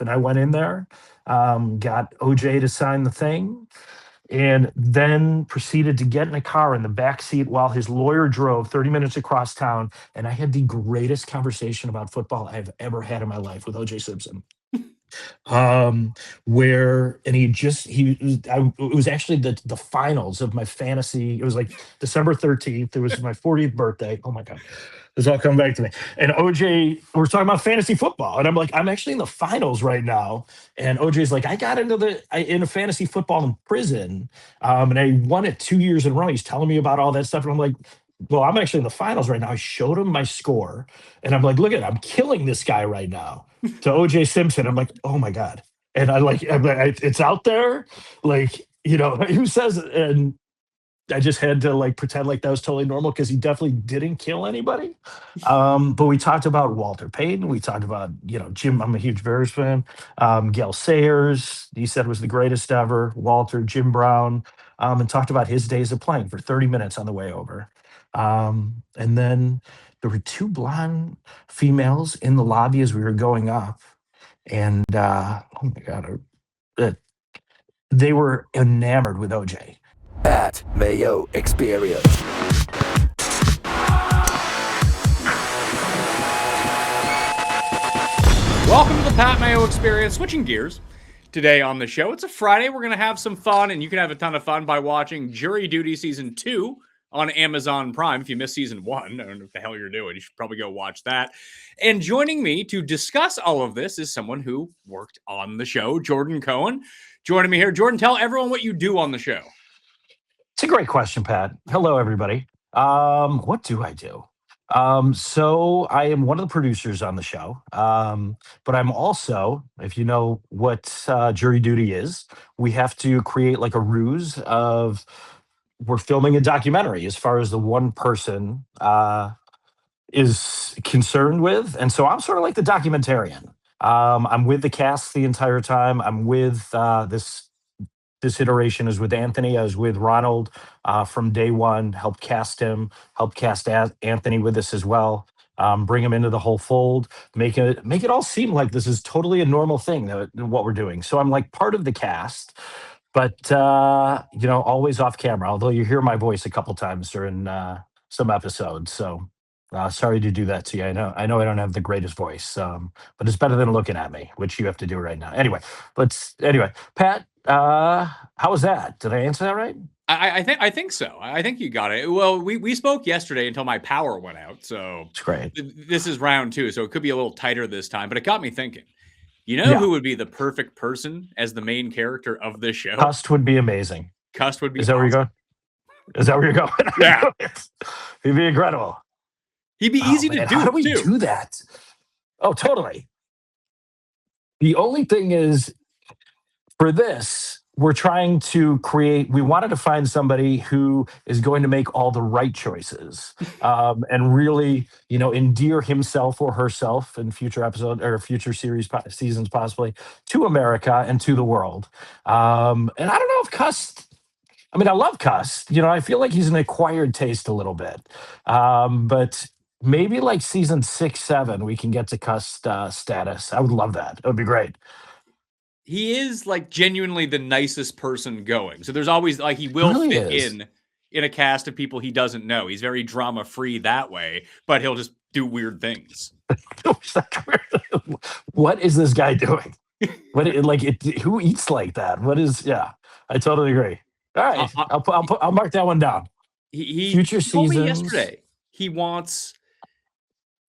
And I went in there, got OJ to sign the thing, and then proceeded to get in a car in the back seat while his lawyer drove 30 minutes across town. And I had the greatest conversation about football I've ever had in my life with OJ Simpson. Where and it was actually the finals of my fantasy. It was like December 13th. It was my 40th birthday. Oh my god, it's all coming back to me. And OJ, we're talking about fantasy football, and I'm like, I'm actually in the finals right now. And OJ's like, I got into fantasy football in prison, and I won it 2 years in a row. He's telling me about all that stuff, and I'm like, well, I'm actually in the finals right now. I showed him my score, and I'm like, look at it, I'm killing this guy right now. To OJ Simpson, I'm like, oh my god, and it's out there, like, who says it? And I just had to like pretend like that was totally normal because he definitely didn't kill anybody. But we talked about Walter Payton. We talked about, Jim. I'm a huge Bears fan. Gail Sayers, he said was the greatest ever. Walter, Jim Brown, and talked about his days of playing for 30 minutes on the way over. And then there were two blonde females in the lobby as we were going up, and oh my god, they were enamored with OJ. At Mayo Experience. Welcome to the Pat Mayo Experience. Switching gears today on the show. It's a Friday. We're going to have some fun, and you can have a ton of fun by watching Jury Duty Season 2 on Amazon Prime. If you missed Season 1, I don't know what the hell you're doing. You should probably go watch that. And joining me to discuss all of this is someone who worked on the show, Jordan Cohen. Joining me here. Jordan, tell everyone what you do on the show. It's a great question, Pat. Hello, everybody. What do I do? So I am one of the producers on the show, but I'm also, if you know what jury duty is, we have to create like a ruse of we're filming a documentary as far as the one person is concerned with. And so I'm sort of like the documentarian. I'm with the cast the entire time. I'm with this iteration is with Anthony. I was with Ronald from day one, helped cast him, helped cast Anthony with us as well, bring him into the whole fold, make it all seem like this is totally a normal thing, what we're doing. So I'm like part of the cast, but always off camera, although you hear my voice a couple times during some episodes. So sorry to do that to you. I know I don't have the greatest voice, but it's better than looking at me, which you have to do right now. Anyway, Pat, how was that? Did I answer that right? I think so. I think you got it. Well, we spoke yesterday until my power went out. So it's great. This is round 2, so it could be a little tighter this time. But it got me thinking. Who would be the perfect person as the main character of this show? Cust would be amazing. Cust would be. Is that awesome. Where you're going? Is that where you're going? Yeah, he'd be incredible. He'd be easy to do. How do we do that? Oh, totally. The only thing is, for this, we're trying to we wanted to find somebody who is going to make all the right choices and really, endear himself or herself in future episode or future seasons possibly to America and to the world. And I don't know if Cust, I love Cust. I feel like he's an acquired taste a little bit. But maybe like season 6, 7, we can get to Cust status. I would love that. It would be great. He is like genuinely the nicest person going. So there's always like he will really fit in a cast of people he doesn't know. He's very drama free that way, but he'll just do weird things. What is this guy doing? Who eats like that? What is? Yeah, I totally agree. All right, I'll mark that one down. He future told seasons. Me yesterday he wants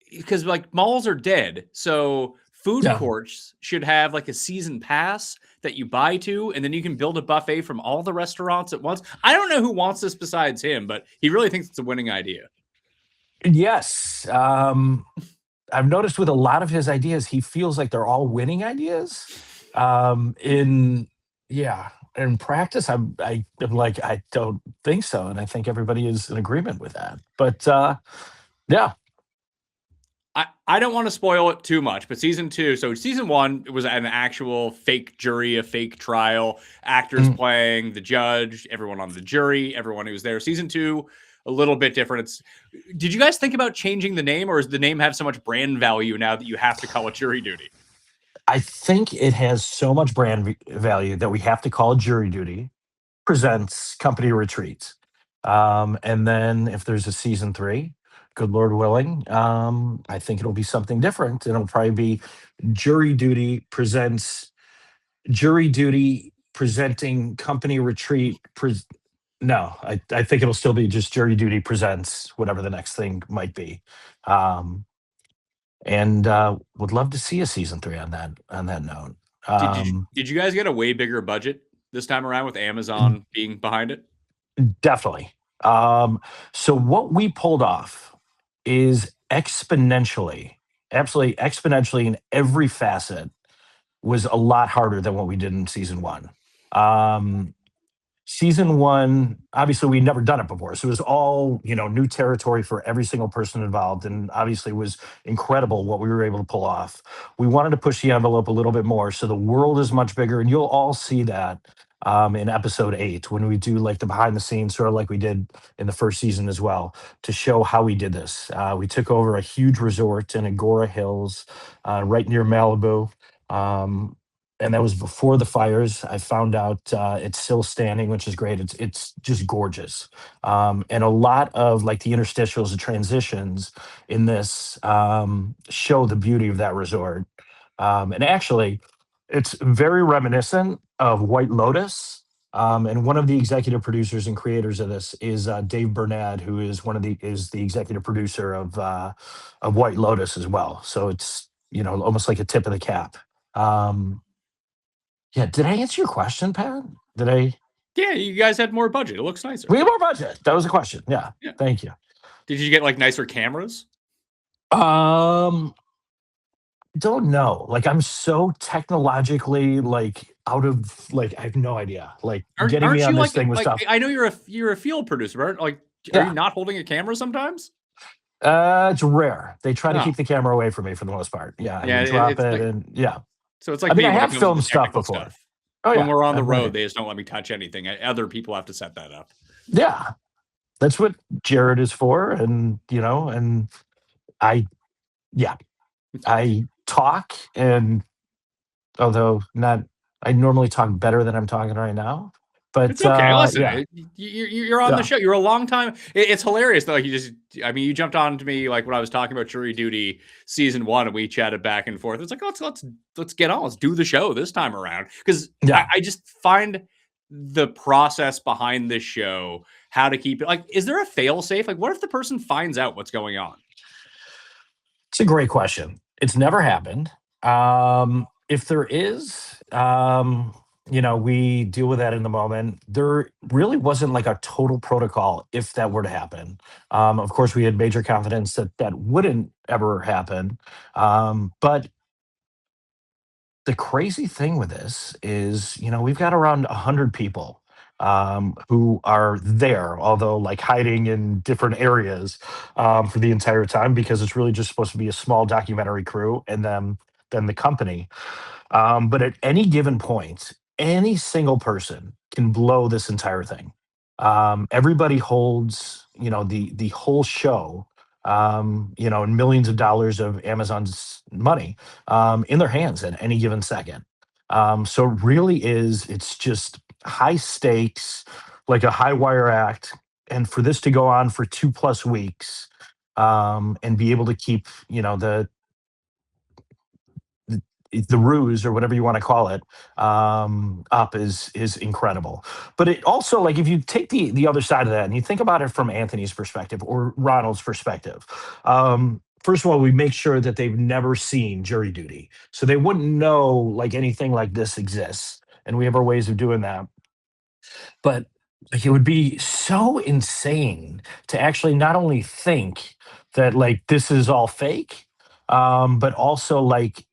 because like malls are dead, so. Food courts should have like a season pass that you buy to, and then you can build a buffet from all the restaurants at once. I don't know who wants this besides him, but he really thinks it's a winning idea. Yes. I've noticed with a lot of his ideas, he feels like they're all winning ideas. In practice, I'm like, I don't think so. And I think everybody is in agreement with that. But yeah. I don't want to spoil it too much, but season 2, so season 1 was an actual fake jury, a fake trial, actors playing the judge, everyone on the jury, everyone who was there. Season 2, a little bit different. Did you guys think about changing the name, or does the name have so much brand value now that you have to call it Jury Duty? I think it has so much brand value that we have to call it Jury Duty presents Company Retreat. And then if there's a season three, good Lord willing, I think it'll be something different. It'll probably be Jury Duty presents Jury Duty presenting Company Retreat. No, I think it'll still be just Jury Duty presents whatever the next thing might be. Um, and would love to see a season three on that note. Did you guys get a way bigger budget this time around with Amazon being behind it? Definitely. So what we pulled off is exponentially, absolutely exponentially in every facet was a lot harder than what we did in season one. Um, Season one, obviously we'd never done it before, so it was all new territory for every single person involved, and obviously it was incredible what we were able to pull off. We wanted to push the envelope a little bit more, so the world is much bigger, and you'll all see that in episode 8 when we do like the behind the scenes, sort of like we did in the first season as well, to show how we did this. We took over a huge resort in Agora Hills, right near Malibu. Um, and that was before the fires. I found out it's still standing, which is great. It's just gorgeous, and a lot of like the interstitials, the transitions in this show the beauty of that resort. And actually, it's very reminiscent of White Lotus. And one of the executive producers and creators of this is Dave Bernard, who is the executive producer of White Lotus as well. So it's almost like a tip of the cap. Um, yeah, did I answer your question, Pat? Did I? Yeah, you guys had more budget. It looks nicer. We have more budget. That was a question. Yeah. Thank you. Did you get like nicer cameras? Um, don't know. Like I'm so technologically like out of like I have no idea. Like getting Aren't me on you this thing was like tough. I know you're a field producer, right? Like, are Yeah. you not holding a camera sometimes? It's rare. They try to No. keep the camera away from me for the most part. Yeah, I Yeah, would drop it's it like, and yeah. so it's like I mean, me I when it have comes to filmed the stuff technical before. stuff. Oh When yeah, we're on the I've road, done it. they just don't let me touch anything. Other people have to set that up. Yeah, that's what Jared is for, and and I, yeah, I talk, and although not, I normally talk better than I'm talking right now, It's but okay. Listen, yeah, you're on the yeah, show. You're a long time. It's hilarious though. I mean, you jumped on to me like when I was talking about Jury Duty season 1, and we chatted back and forth. It's like let's get on. Let's do the show this time around because yeah. I just find the process behind this show, how to keep it. Like, is there a fail safe? Like, what if the person finds out what's going on? It's a great question. It's never happened. If there is, we deal with that in the moment. There really wasn't like a total protocol if that were to happen. Of course, we had major confidence that that wouldn't ever happen. But the crazy thing with this is, we've got around 100 people who are there, although like hiding in different areas for the entire time because it's really just supposed to be a small documentary crew and then the company. But at any given point, any single person can blow this entire thing. Everybody holds, the whole show, and millions of dollars of Amazon's money in their hands at any given second. So it really is, it's just high stakes, like a high wire act. And for this to go on for 2+ weeks and be able to keep, the the ruse or whatever you want to call it up is incredible. But it also, like, if you take the other side of that and you think about it from Anthony's perspective or Ronald's perspective, first of all, we make sure that they've never seen Jury Duty, so they wouldn't know like anything like this exists, and we have our ways of doing that. But like, it would be so insane to actually not only think that like this is all fake, but also like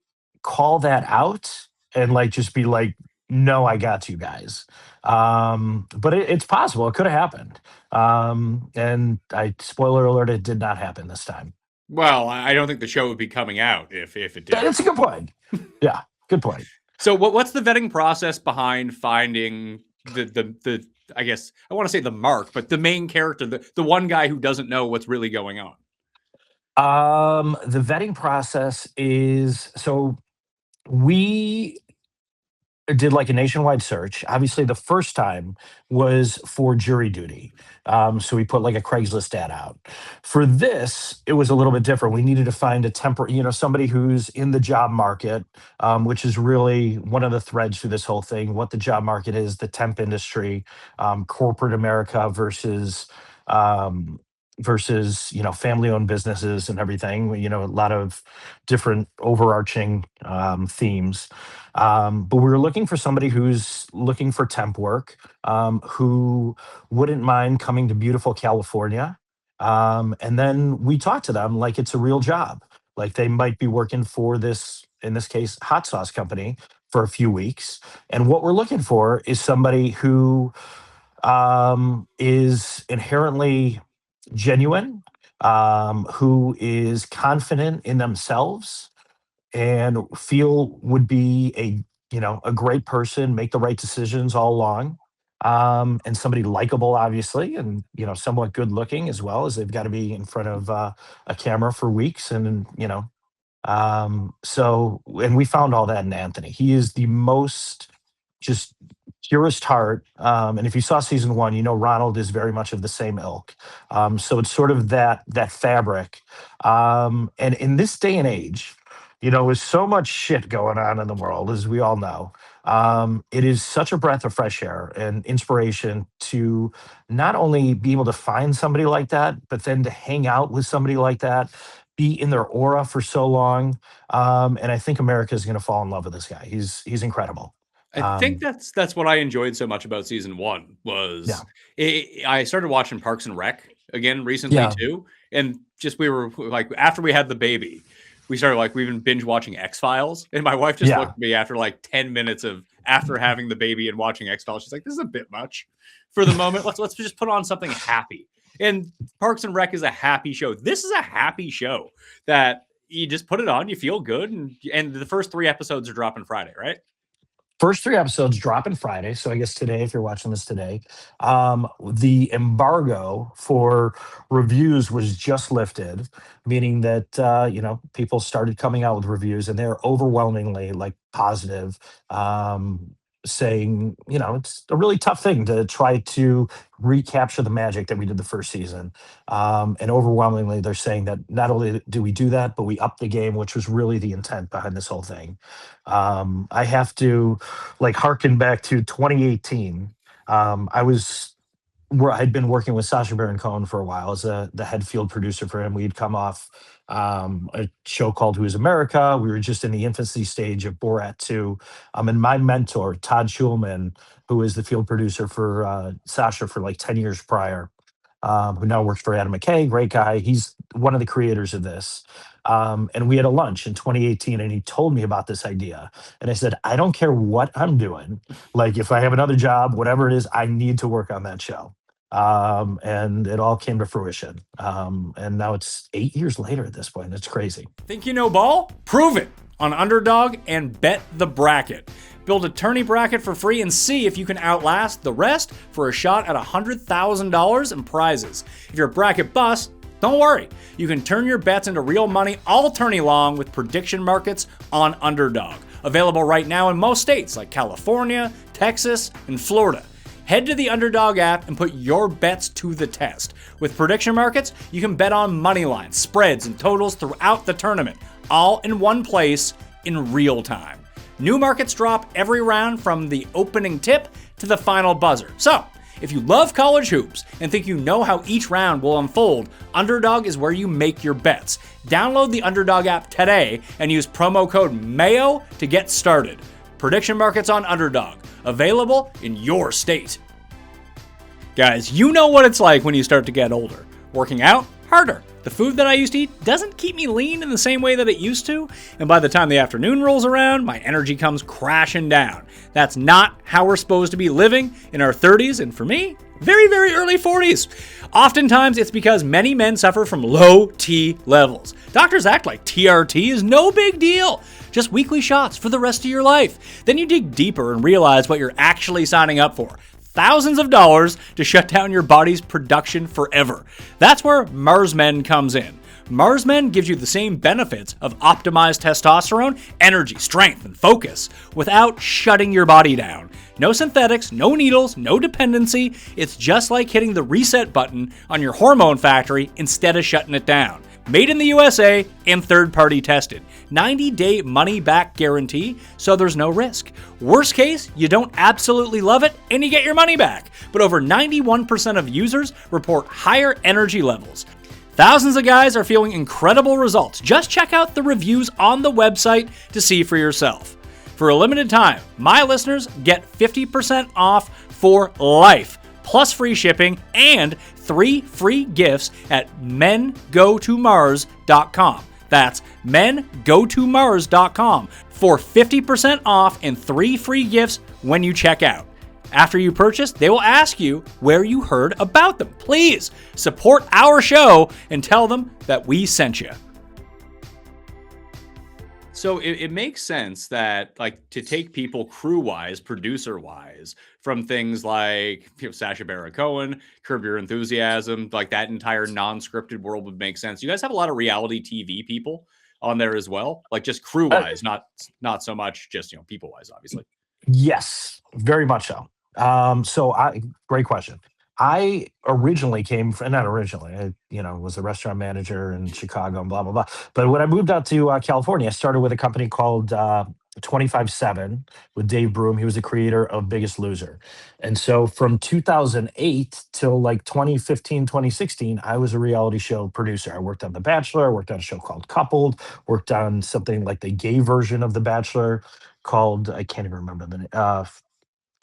call that out and like just be like, no, I got you guys. But it's possible. It could have happened. And I spoiler alert, it did not happen this time. Well, I don't think the show would be coming out if it did. That's a good point. Yeah, good point. So what's the vetting process behind finding the I guess I want to say the mark, but the main character, the one guy who doesn't know what's really going on? The vetting process is so We did like a nationwide search. Obviously, the first time was for jury duty. So we put like a Craigslist ad out. For this, it was a little bit different. We needed to find a somebody who's in the job market, which is really one of the threads through this whole thing. What the job market is, the temp industry, corporate America um, versus family-owned businesses and everything. A lot of different overarching themes. But we were looking for somebody who's looking for temp work, who wouldn't mind coming to beautiful California. And then we talked to them like it's a real job. Like they might be working for this, in this case, hot sauce company for a few weeks. And what we're looking for is somebody who is inherently genuine, who is confident in themselves and feel would be a great person, make the right decisions all along, and somebody likable, obviously, and somewhat good looking as well, as they've got to be in front of a camera for weeks, and and we found all that in Anthony. He is the most just purest heart. And if you saw season one, Ronald is very much of the same ilk. So it's sort of that fabric. And in this day and age, with so much shit going on in the world, as we all know, it is such a breath of fresh air and inspiration to not only be able to find somebody like that, but then to hang out with somebody like that, be in their aura for so long. And I think America is going to fall in love with this guy. He's incredible. I think Um, that's what I enjoyed so much about season one yeah, was I started watching Parks and Rec again recently yeah, too, and just we were like after we had the baby, we started like we've been binge watching X Files, and my wife just looked yeah. at me after like 10 minutes of after having the baby and watching X Files. She's like, "This is a bit much for the moment. Let's just put on something happy." And Parks and Rec is a happy show. This is a happy show that you just put it on, you feel good, and the first 3 episodes are dropping Friday, right? First three episodes dropping Friday. So I guess today, if you're watching this today, the embargo for reviews was just lifted, meaning that people started coming out with reviews, and they're overwhelmingly like positive, saying it's a really tough thing to try to recapture the magic that we did the first season. And overwhelmingly, they're saying that not only do we do that, but we up the game, which was really the intent behind this whole thing. I have to like harken back to 2018. Where I'd been working with Sasha Baron Cohen for a while as the head field producer for him. We'd come off a show called Who's America. We were just in the infancy stage of Borat 2. And my mentor, Todd Schulman, who is the field producer for Sasha for like 10 years prior, who now works for Adam McKay, great guy. He's one of the creators of this. And we had a lunch in 2018, and he told me about this idea. And I said, I don't care what I'm doing. Like, if I have another job, whatever it is, I need to work on that show. And it all came to fruition. And now it's 8 years later at this point. It's crazy. Think you know ball? Prove it on Underdog and Bet the Bracket. Build a tourney bracket for free and see if you can outlast the rest for a shot at $100,000 in prizes. If your bracket busts, don't worry. You can turn your bets into real money all tourney long with prediction markets on Underdog. Available right now in most states like California, Texas, and Florida. Head to the Underdog app and put your bets to the test. With prediction markets, you can bet on money lines, spreads, and totals throughout the tournament, all in one place in real time. New markets drop every round from the opening tip to the final buzzer. So, if you love college hoops and think you know how each round will unfold, Underdog is where you make your bets. Download the Underdog app today and use promo code MAYO to get started. Prediction markets on Underdog, available in your state. Guys, you know what it's like when you start to get older. Working out, harder. The food that I used to eat doesn't keep me lean in the same way that it used to, and by the time the afternoon rolls around, my energy comes crashing down. That's not how we're supposed to be living in our 30s, and for me, very, very early 40s. Oftentimes, it's because many men suffer from low T levels. Doctors act like TRT is no big deal. Just weekly shots for the rest of your life. Then you dig deeper and realize what you're actually signing up for. Thousands of dollars to shut down your body's production forever. That's where Marsden comes in. Marsden gives you the same benefits of optimized testosterone, energy, strength, and focus without shutting your body down. No synthetics, no needles, no dependency. It's just like hitting the reset button on your hormone factory instead of shutting it down. Made in the USA and third-party tested. 90-day money-back guarantee, so there's no risk. Worst case, you don't absolutely love it and you get your money back. But over 91% of users report higher energy levels. Thousands of guys are feeling incredible results. Just check out the reviews on the website to see for yourself. For a limited time, my listeners get 50% off for life, plus free shipping and 3 free gifts at mengotomars.com. That's mengotomars.com for 50% off and 3 free gifts when you check out. After you purchase, they will ask you where you heard about them. Please support our show and tell them that we sent you. So it makes sense that, like, to take people crew-wise, producer-wise, from things like, Sasha Baron Cohen, Curb Your Enthusiasm, like that entire non-scripted world would make sense. You guys have a lot of reality TV people on there as well, like just crew-wise, not so much just people-wise, obviously. Yes, very much so. Great question. I originally not originally, I, was a restaurant manager in Chicago and blah, blah, blah. But when I moved out to California, I started with a company called 25/7 with Dave Broom. He was the creator of Biggest Loser. And so from 2008 till like 2015, 2016, I was a reality show producer. I worked on The Bachelor, I worked on a show called Coupled, worked on something like the gay version of The Bachelor called, I can't even remember the name,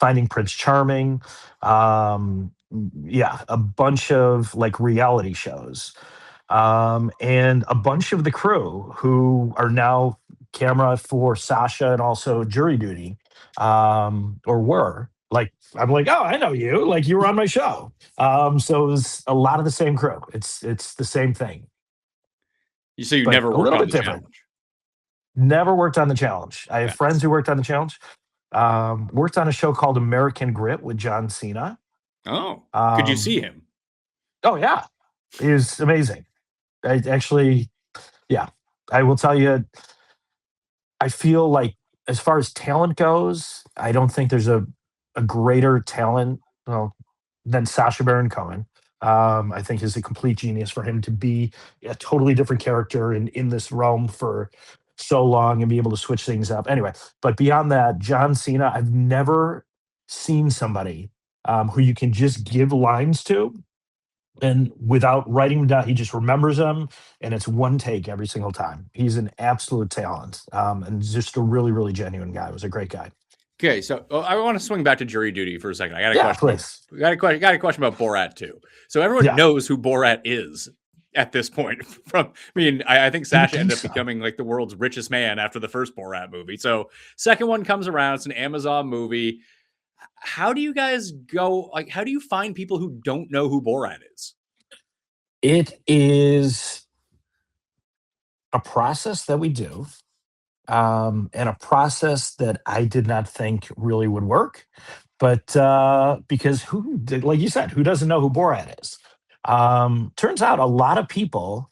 Finding Prince Charming. Yeah, a bunch of like reality shows. And a bunch of the crew who are now camera for Sasha and also jury duty, or were like, I'm like, oh, I know you. Like you were on my show. So it was a lot of the same crew. It's the same thing. So you But never a worked little on bit the different. challenge. Never worked on the challenge. I have friends who worked on the challenge. Worked on a show called American Grit with John Cena. Oh, could you see him? Oh yeah, he was amazing. I actually, yeah, I will tell you. I feel like as far as talent goes, I don't think there's a greater talent, than Sasha Baron Cohen. I think is a complete genius for him to be a totally different character in this realm for so long and be able to switch things up. Anyway, but beyond that, John Cena, I've never seen somebody who you can just give lines to and without writing them down, he just remembers them, and it's one take every single time. He's an absolute talent, and just a really, really genuine guy. Was a great guy. Okay, so I want to swing back to jury duty for a second. I got a Yeah, question. please. Got a question about Borat too. So everyone knows who Borat is at this point. I think Sasha ended up becoming like the world's richest man after the first Borat movie. So second one comes around. It's an Amazon movie. How do you guys go? Like, how do you find people who don't know who Borat is? It is a process that we do, and a process that I did not think really would work. But because like you said, who doesn't know who Borat is? Turns out a lot of people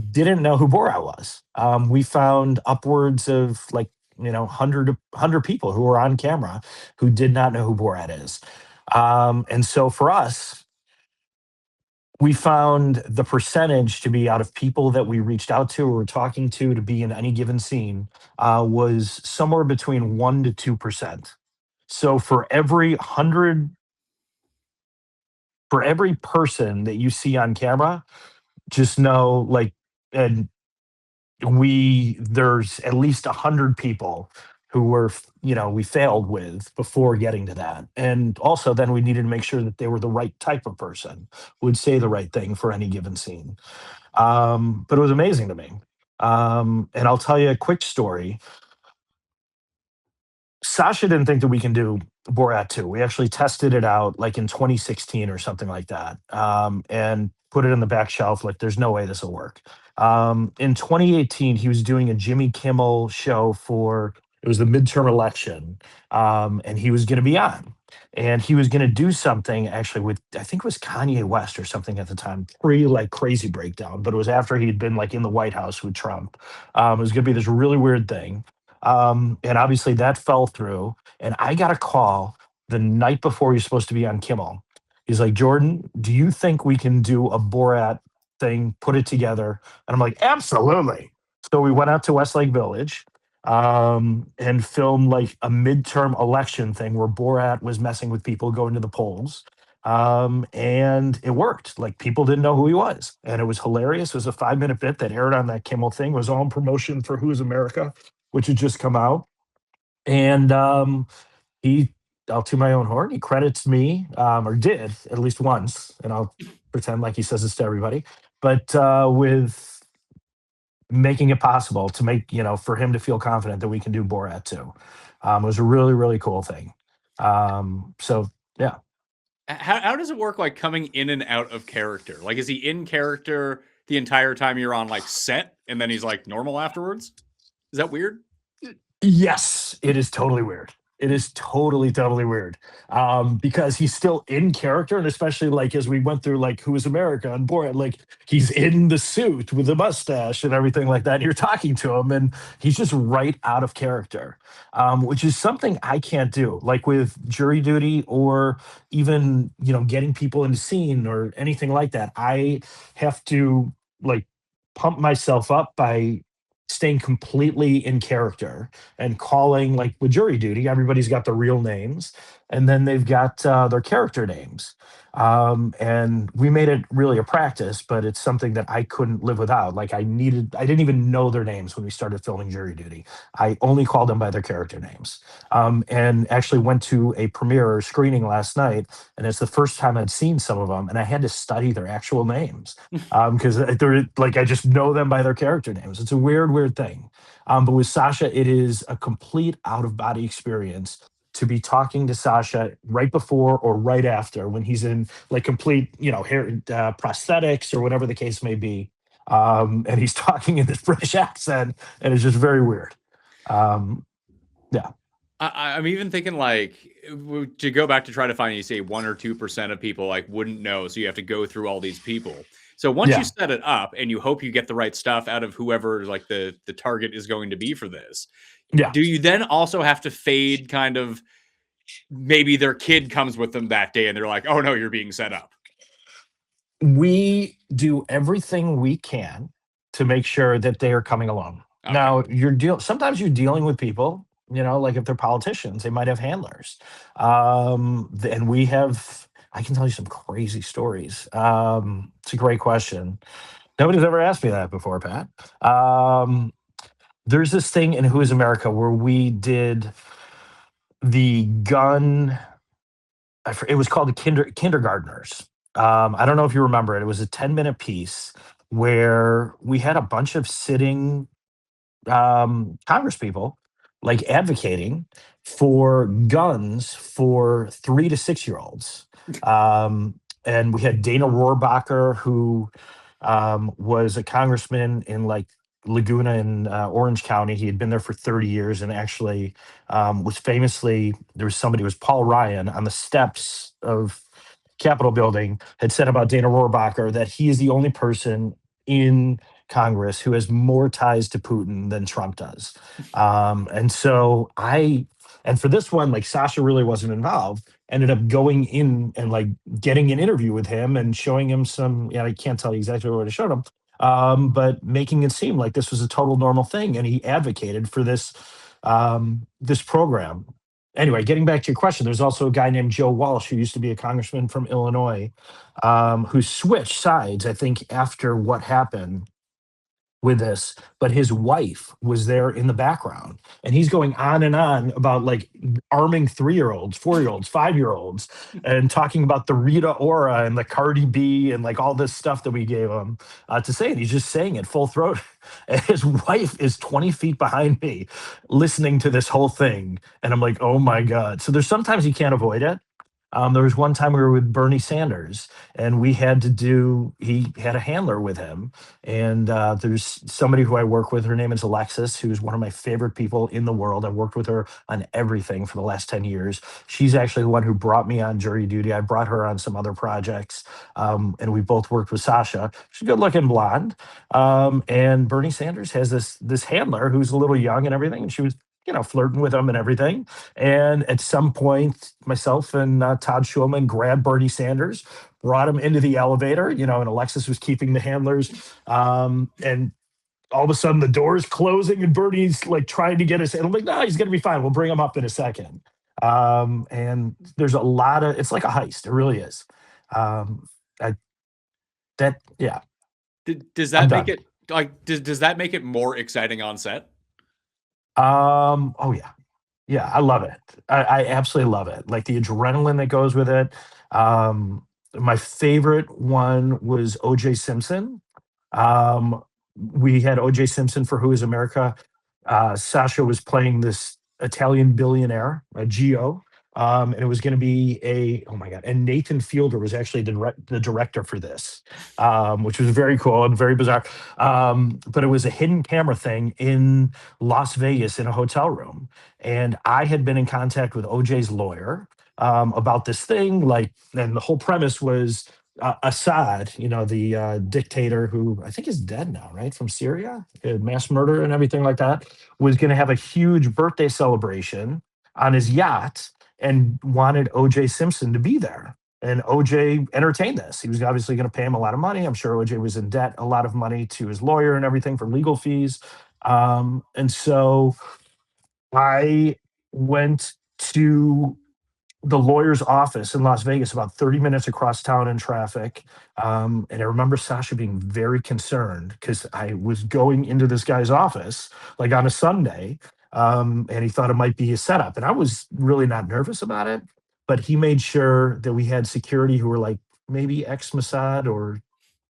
didn't know who Borat was. We found upwards of like 100 people who were on camera who did not know who Borat is. And so for us, we found the percentage to be out of people that we reached out to or were talking to be in any given scene was somewhere between 1% to 2%. So for every person that you see on camera, just know like, and there's at least 100 people who we failed with before getting to that. And also then we needed to make sure that they were the right type of person, would say the right thing for any given scene. But it was amazing to me. And I'll tell you a quick story. Sasha didn't think that we can do Borat 2. We actually tested it out like in 2016 or something like that, and put it in the back shelf. Like, there's no way this will work. In 2018, he was doing a Jimmy Kimmel show for It was the midterm election, and he was going to be on, and he was going to do something actually with, I think it was Kanye West or something at the time, pre like crazy breakdown, but it was after he'd been like in the White House with Trump. It was going to be this really weird thing, and obviously that fell through. And I got a call the night before he was supposed to be on Kimmel. He's like, Jordan, do you think we can do a Borat thing, put it together? And I'm like, absolutely. So we went out to Westlake Village, and filmed like a midterm election thing where Borat was messing with people going to the polls. And it worked. Like people didn't know who he was, and it was hilarious. It was a 5 minute bit that aired on that Kimmel thing. It was all in promotion for Who's America, which had just come out. And he, I'll to my own horn, he credits me, or did at least once, and I'll pretend like he says this to everybody, but with making it possible to make, for him to feel confident that we can do Borat too. It was a really, really cool thing. So yeah. How does it work, like coming in and out of character? Like, is he in character the entire time you're on like set, and then he's like normal afterwards? Is that weird? Yes, it is totally weird. It is totally, totally weird, because he's still in character, and especially like as we went through like Who Is America and Borat, like he's in the suit with the mustache and everything like that. And you're talking to him, and he's just right out of character, which is something I can't do. Like with jury duty, or even getting people in the scene or anything like that. I have to like pump myself up by staying completely in character and calling, like with jury duty, everybody's got the real names, and then they've got their character names. And we made it really a practice, but it's something that I couldn't live without. Like I didn't even know their names when we started filming jury duty. I only called them by their character names. And actually went to a premiere screening last night, and it's the first time I'd seen some of them, and I had to study their actual names, because they're like, I just know them by their character names. It's a weird, weird thing. But with Sasha, it is a complete out of body experience to be talking to Sasha right before or right after, when he's in like complete, hair, prosthetics or whatever the case may be. And he's talking in this British accent, and it's just very weird. Yeah. I'm even thinking like to go back to try to find, you say 1 or 2% of people like wouldn't know, so you have to go through all these people. So once Yeah. you set it up and you hope you get the right stuff out of whoever like the target is going to be for this, Yeah. do you then also have to fade kind of, maybe their kid comes with them that day and they're like, oh no, you're being set up? We do everything we can to make sure that they are coming along. Okay. Now, sometimes you're dealing with people, like if they're politicians, they might have handlers. And I can tell you some crazy stories. It's a great question. Nobody's ever asked me that before, Pat. There's this thing in Who Is America where we did the gun. It was called the Kindergartners. I don't know if you remember it. It was a 10-minute piece where we had a bunch of sitting congresspeople like advocating for guns for 3 to 6 year olds. And we had Dana Rohrabacher, who was a congressman in like Laguna in Orange County. He had been there for 30 years, and actually was famously, there was somebody, it was Paul Ryan on the steps of Capitol building, had said about Dana Rohrabacher that he is the only person in Congress who has more ties to Putin than Trump does. And for this one, like Sasha really wasn't involved, ended up going in and like getting an interview with him and showing him some, I can't tell you exactly what I showed him, but making it seem like this was a total normal thing. And he advocated for this program. Anyway, getting back to your question, there's also a guy named Joe Walsh who used to be a congressman from Illinois, who switched sides, I think, after what happened with this, but his wife was there in the background, and he's going on and on about like arming 3 year olds, 4 year olds, 5 year olds, and talking about the Rita Ora and the Cardi B and like all this stuff that we gave him to say, and he's just saying it full throat. And his wife is 20 feet behind me listening to this whole thing, and I'm like, oh my god. So there's sometimes you can't avoid it. There was one time we were with Bernie Sanders, and he had a handler with him. And there's somebody who I work with. Her name is Alexis, who's one of my favorite people in the world. I've worked with her on everything for the last 10 years. She's actually the one who brought me on jury duty. I brought her on some other projects, and we both worked with Sasha. She's a good looking blonde. And Bernie Sanders has this handler who's a little young and everything. And she was, flirting with him and everything. And at some point, myself and Todd Schulman grabbed Bernie Sanders, brought him into the elevator, and Alexis was keeping the handlers. And all of a sudden, the door's closing, and Bernie's like trying to get us in. I'm like, no, he's going to be fine. We'll bring him up in a second. And there's it's like a heist. It really is. I, yeah, Does I'm that make done. it like does that make it more exciting on set? Oh yeah. Yeah, I love it. I absolutely love it. Like the adrenaline that goes with it. My favorite one was OJ Simpson. We had OJ Simpson for Who Is America. Sasha was playing this Italian billionaire, a Geo. And it was going to be oh my God. And Nathan Fielder was actually the director for this, which was very cool and very bizarre. But it was a hidden camera thing in Las Vegas in a hotel room. And I had been in contact with OJ's lawyer about this thing. And the whole premise was Assad, the dictator who I think is dead now, right? From Syria, mass murder and everything like that, was going to have a huge birthday celebration on his yacht and wanted OJ Simpson to be there. And OJ entertained this. He was obviously going to pay him a lot of money. I'm sure OJ was in debt, a lot of money to his lawyer and everything for legal fees. And so I went to the lawyer's office in Las Vegas, about 30 minutes across town in traffic. And I remember Sasha being very concerned because I was going into this guy's office like on a Sunday, and he thought it might be a setup. And I was really not nervous about it, but he made sure that we had security who were like maybe ex Mossad or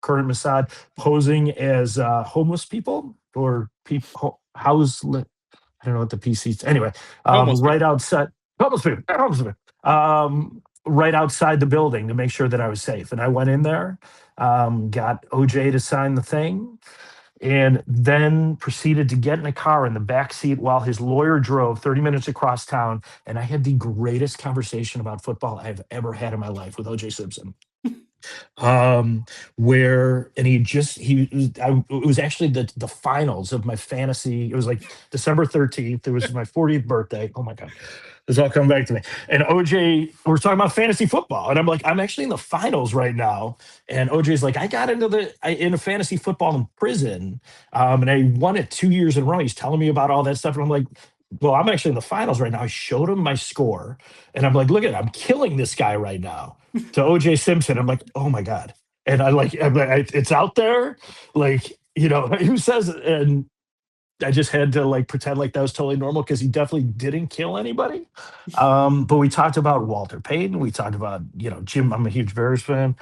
current Mossad posing as homeless people or people house. I don't know what the PC. Anyway, Homeless right people. outside homeless people, homeless people, right outside the building to make sure that I was safe. And I went in there, got OJ to sign the thing, and then proceeded to get in a car in the back seat while his lawyer drove 30 minutes across town. And I had the greatest conversation about football I've ever had in my life with OJ Simpson. Where and it was actually the finals of my fantasy. It was like December 13th. It was my 40th birthday. Oh my God, this all coming back to me. And OJ, we're talking about fantasy football, and I'm like, I'm actually in the finals right now. And OJ's like, I got into fantasy football in prison, and I won it 2 years in a row. He's telling me about all that stuff, and I'm like, well, I'm actually in the finals right now. I showed him my score, and I'm like, look at it, I'm killing this guy right now to OJ Simpson. I'm like, oh my God. And it's out there. Like, who says it? And I just had to like pretend like that was totally normal because he definitely didn't kill anybody. But we talked about Walter Payton. We talked about, Jim. I'm a huge Bears fan.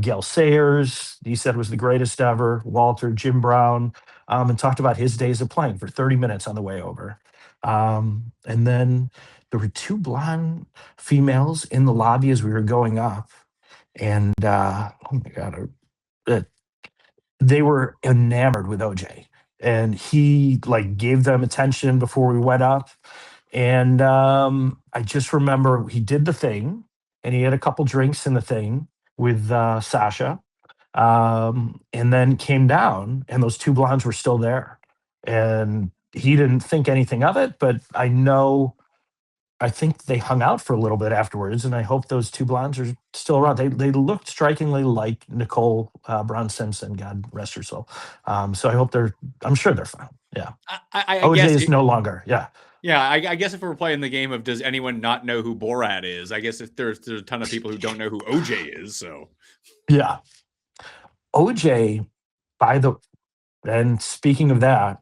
Gail Sayers, he said was the greatest ever. Walter, Jim Brown, and talked about his days of playing for 30 minutes on the way over. And then there were two blonde females in the lobby as we were going up. And oh my God, uh, they were enamored with OJ. And he like gave them attention before we went up. And I just remember he did the thing and he had a couple drinks in the thing with Sasha. And then came down and those two blondes were still there. And he didn't think anything of it, but I think they hung out for a little bit afterwards, and I hope those two blondes are still around. They looked strikingly like Nicole Brown Simpson, God rest her soul. So I hope I'm sure they're fine. Yeah. I OJ guess is no longer. Yeah. Yeah, I guess if we're playing the game of does anyone not know who Borat is, I guess if there's a ton of people who don't know who OJ is. So Yeah. OJ, and speaking of that,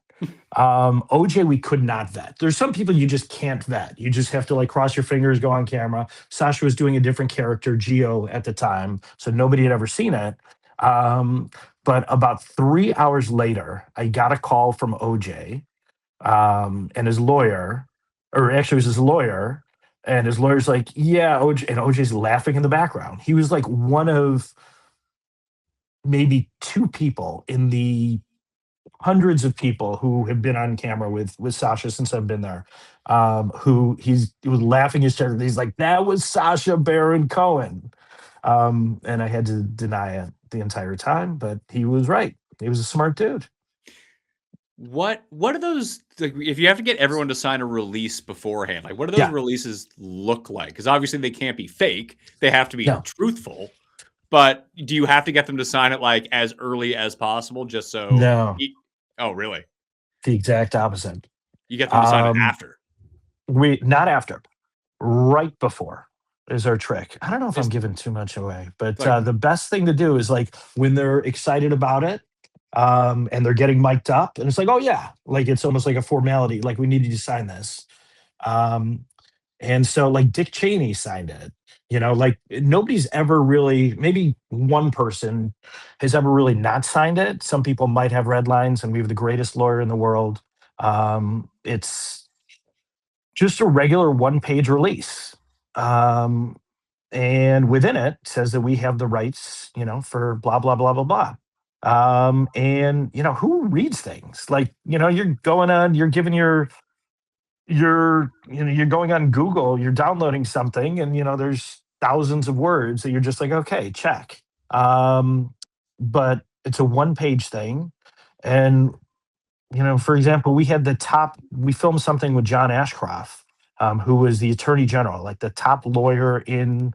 OJ, we could not vet. There's some people you just can't vet. You just have to like cross your fingers, go on camera. Sasha was doing a different character, Geo, at the time, so nobody had ever seen it. But about 3 hours later, I got a call from OJ and his lawyer, or actually it was his lawyer, And his lawyer's like, yeah, OJ, and OJ's laughing in the background. He was like one of maybe two people in the hundreds of people who have been on camera with Sasha since I've been there. Who he was laughing hysterically. He's like, that was Sasha Baron Cohen. And I had to deny it the entire time, but he was right. He was a smart dude. What are those, like, if you have to get everyone to sign a release beforehand, like what do those Yeah, releases look like? Because obviously they can't be fake. They have to be no, truthful. But do you have to get them to sign it like as early as possible just so no, oh really? the exact opposite. You get them to sign it Um, after. we not after, right before is our trick. I don't know if I'm It's giving too much away, but like the best thing to do is like when they're excited about it, and they're getting mic'd up, and it's like, oh yeah, like it's almost like a formality. Like we need you to sign this. Um, and so like Dick Cheney signed it. Like nobody's ever really, maybe one person has ever really not signed it. Some people might have red lines, and we have the greatest lawyer in the world. It's just a regular one-page release. Um, and within it says that we have the rights, for blah blah blah blah blah. And who reads things? Like, you're going on, you're giving you're going on Google, you're downloading something, and there's thousands of words that you're just like, okay, check. Um, but it's a one-page thing. And for example, we filmed something with John Ashcroft, who was the attorney general, like the top lawyer in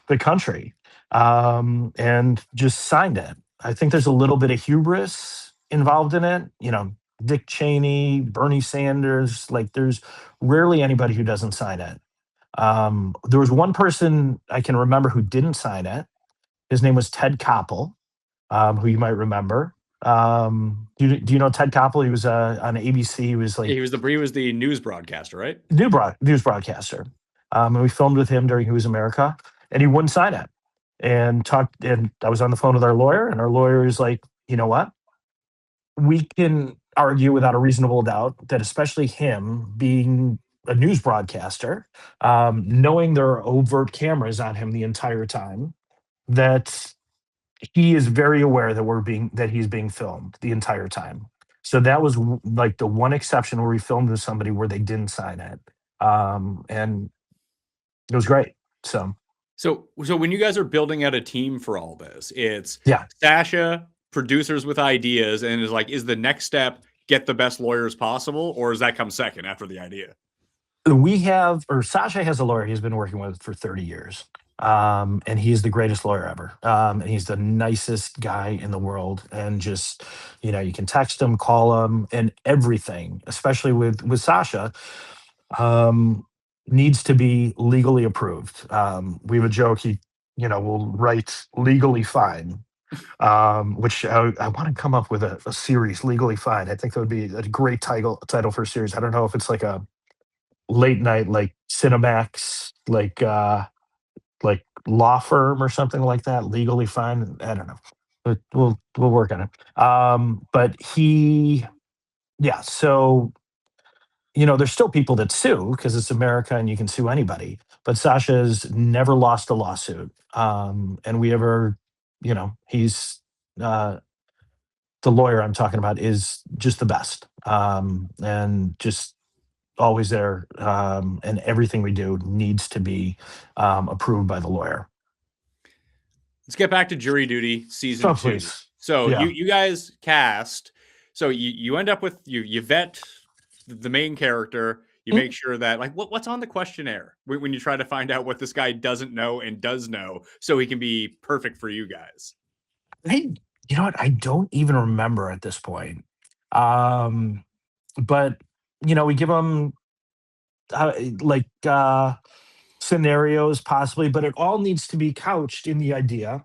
the country, and just signed it. I think there's a little bit of hubris involved in it. Dick Cheney, Bernie Sanders, like there's rarely anybody who doesn't sign it. There was one person I can remember who didn't sign it. His name was Ted Koppel, who you might remember. Do you know Ted Koppel? He was on ABC. He was yeah, like he was the news broadcaster, right? news broadcaster. And we filmed with him during Who's America, and he wouldn't sign it. And talked, and I was on the phone with our lawyer, and our lawyer is like, you know what? We can argue without a reasonable doubt that, especially him being a news broadcaster, knowing there are overt cameras on him the entire time, that he is very aware that he's being filmed the entire time. So that was like the one exception where we filmed with somebody where they didn't sign it, and it was great. So So when you guys are building out a team for all this, it's yeah, Sasha, producers with ideas, and is the next step get the best lawyers possible, or does that come second after the idea? Sasha has a lawyer he's been working with for 30 years. And he's the greatest lawyer ever. And he's the nicest guy in the world. And just, you can text him, call him, and everything, especially with Sasha, um, needs to be legally approved. We have a joke. He, will write legally fine, which I want to come up with a series, Legally Fine. I think that would be a great title for a series. I don't know if it's like a late night, like Cinemax, like law firm or something like that. Legally Fine. I don't know. But we'll work on it. But yeah. So there's still people that sue because it's America and you can sue anybody. But Sasha's never lost a lawsuit. And we ever, he's the lawyer I'm talking about is just the best, and just always there. And everything we do needs to be approved by the lawyer. Let's get back to Jury Duty season Oh, 2. please. So you Yeah. you guys cast. So you end up with you vet the main character. You Mm, make sure that, like, what's on the questionnaire when you try to find out what this guy doesn't know and does know, so he can be perfect for you guys. I, you know what? I don't even remember at this point. Um, but we give them uh, like scenarios possibly, but it all needs to be couched in the idea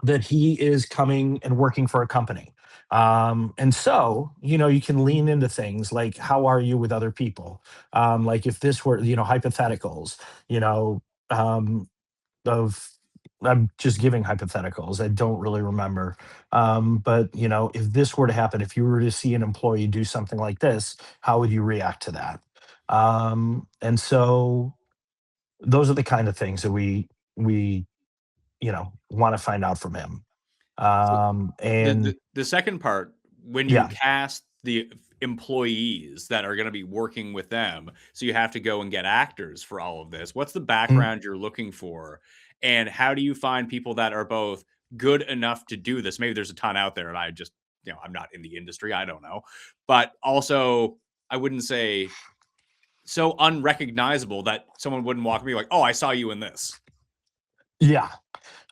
that he is coming and working for a company. And so, you can lean into things like, how are you with other people? Like if this were, hypotheticals, you know, um, of, I'm just giving hypotheticals. I don't really remember. But, if this were to happen, if you were to see an employee do something like this, how would you react to that? And so those are the kind of things that we want to find out from him. So the, And the the second part, when you yeah. cast the employees that are going to be working with them, so you have to go and get actors for all of this. What's the Mm, background you're looking for, and how do you find people that are both good enough to do this? Maybe there's a ton out there, and I just, I'm not in the industry. I don't know, but also I wouldn't say so unrecognizable that someone wouldn't walk me like, "Oh, I saw you in this." yeah.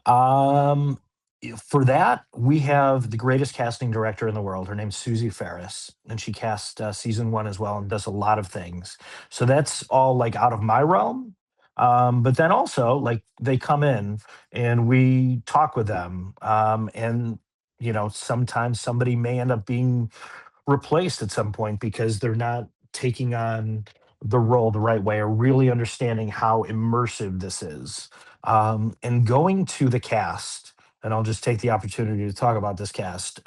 Um, for that, we have the greatest casting director in the world. Her name's Susie Ferris, and she cast season one as well and does a lot of things. So that's all like out of my realm. But then also, like, they come in and we talk with them. And, sometimes somebody may end up being replaced at some point because they're not taking on the role the right way or really understanding how immersive this is. And going to the cast, and I'll just take the opportunity to talk about this cast.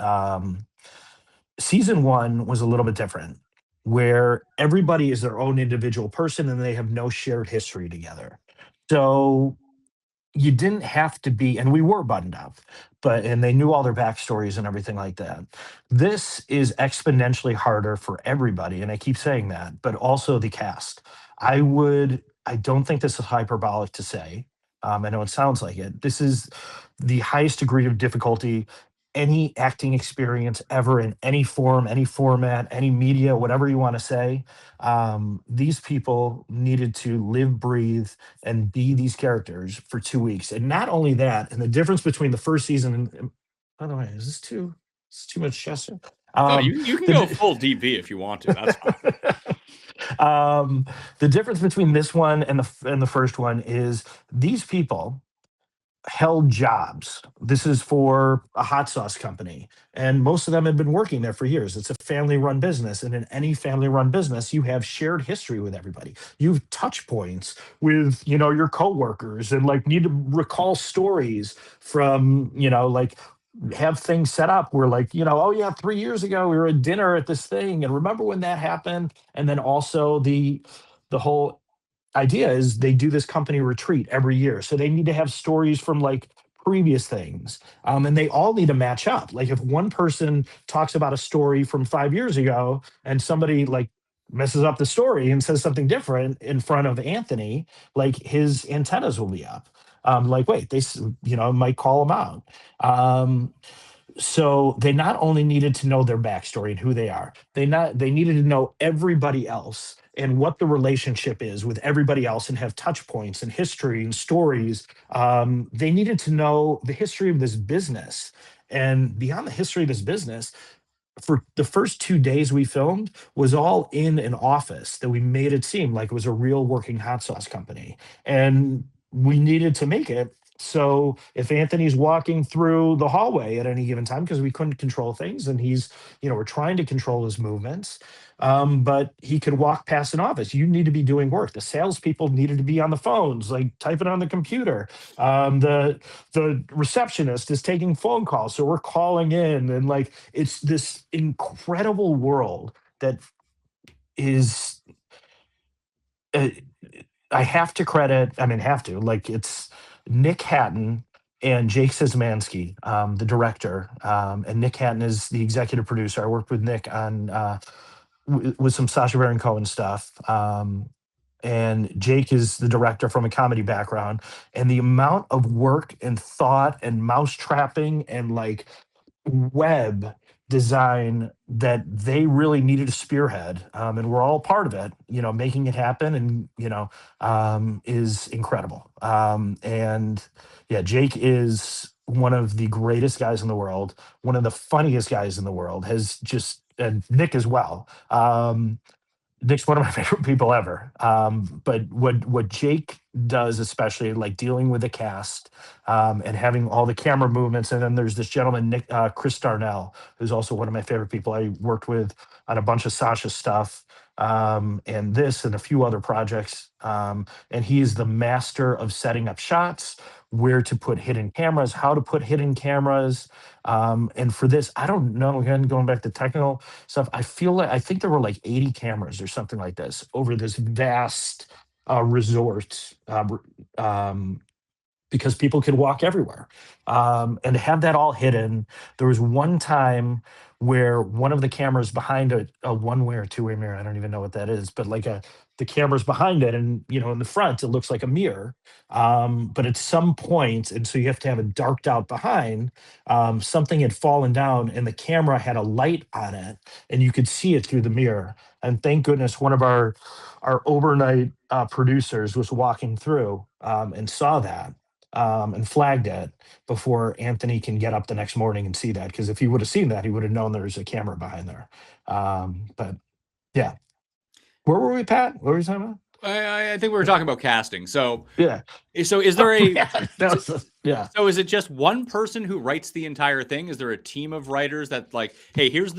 Season one was a little bit different, where everybody is their own individual person and they have no shared history together. So you didn't have to be, and we were buttoned up, and they knew all their backstories and everything like that. This is exponentially harder for everybody, and I keep saying that, but also the cast. I don't think this is hyperbolic to say. I know it sounds like it. This is the highest degree of difficulty any acting experience ever in any form, any format, any media, whatever you want to say. These people needed to live, breathe, and be these characters for 2 weeks. And not only that, and the difference between the first season and by the way, is this too much Chester? Oh, Um, you can go the full DP if you want to. That's fine. the difference between this one and the first one is these people held jobs. This is for a hot sauce company, and most of them have been working there for years. It's a family run business, and in any family run business, you have shared history with everybody. You've touch points with your coworkers, and like need to recall stories from like have things set up where like oh yeah, 3 years ago we were at dinner at this thing, and remember when that happened. And then also the whole idea is they do this company retreat every year. So they need to have stories from like previous things. And they all need to match up. Like if one person talks about a story from 5 years ago and somebody like messes up the story and says something different in front of Anthony, like his antennas will be up. Like, wait, might call him out. Um, so they not only needed to know their backstory and who they are, they needed to know everybody else and what the relationship is with everybody else and have touch points and history and stories. They needed to know the history of this business. And beyond the history of this business, for the first 2 days we filmed was all in an office that we made it seem like it was a real working hot sauce company. And we needed to make it so if Anthony's walking through the hallway at any given time, because we couldn't control things, and we're trying to control his movements, but he could walk past an office. You need to be doing work. The salespeople needed to be on the phones, like typing on the computer. The receptionist is taking phone calls, so we're calling in, and like it's this incredible world that is uh, I have to credit, I mean, have to, like, it's Nick Hatton and Jake Szymanski, the director, and Nick Hatton is the executive producer. I worked with Nick on with some Sasha Baron Cohen stuff. And Jake is the director from a comedy background, and the amount of work and thought and mouse trapping and like web design that they really needed to spearhead, and we're all part of it, making it happen, and is incredible. And yeah, Jake is one of the greatest guys in the world, one of the funniest guys in the world, has just, and Nick as well. Nick's one of my favorite people ever. But what Jake does, especially like dealing with the cast, and having all the camera movements, and then there's this gentleman, Chris Darnell, who's also one of my favorite people. I worked with on a bunch of Sasha stuff, and this and a few other projects. And he is the master of setting up shots, where to put hidden cameras, how to put hidden cameras. And for this, I don't know. Again, going back to technical stuff, I think there were like 80 cameras or something like this over this vast resort, because people could walk everywhere. And to have that all hidden, there was one time where one of the cameras behind a one-way or two-way mirror, I don't even know what that is, but like the camera's behind it, and in the front it looks like a mirror. But at some point, and so you have to have it darked out behind, something had fallen down and the camera had a light on it, and you could see it through the mirror. And thank goodness one of our overnight producers was walking through, and saw that, and flagged it before Anthony can get up the next morning and see that. Because if he would have seen that, he would have known there's a camera behind there. But yeah, where were we, Pat? What were we talking about? I think we were talking about casting. So Yeah. So is there yeah. So is it just one person who writes the entire thing? Is there a team of writers that like, hey, here's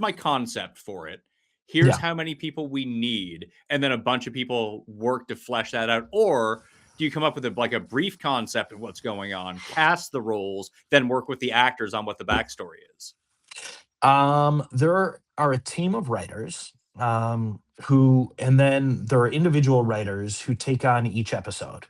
my concept for it. Here's Yeah. how many people we need, and then a bunch of people work to flesh that out? Or do you come up with a brief concept of what's going on, cast the roles, then work with the actors on what the backstory is? There are a team of writers, and then there are individual writers who take on each episode.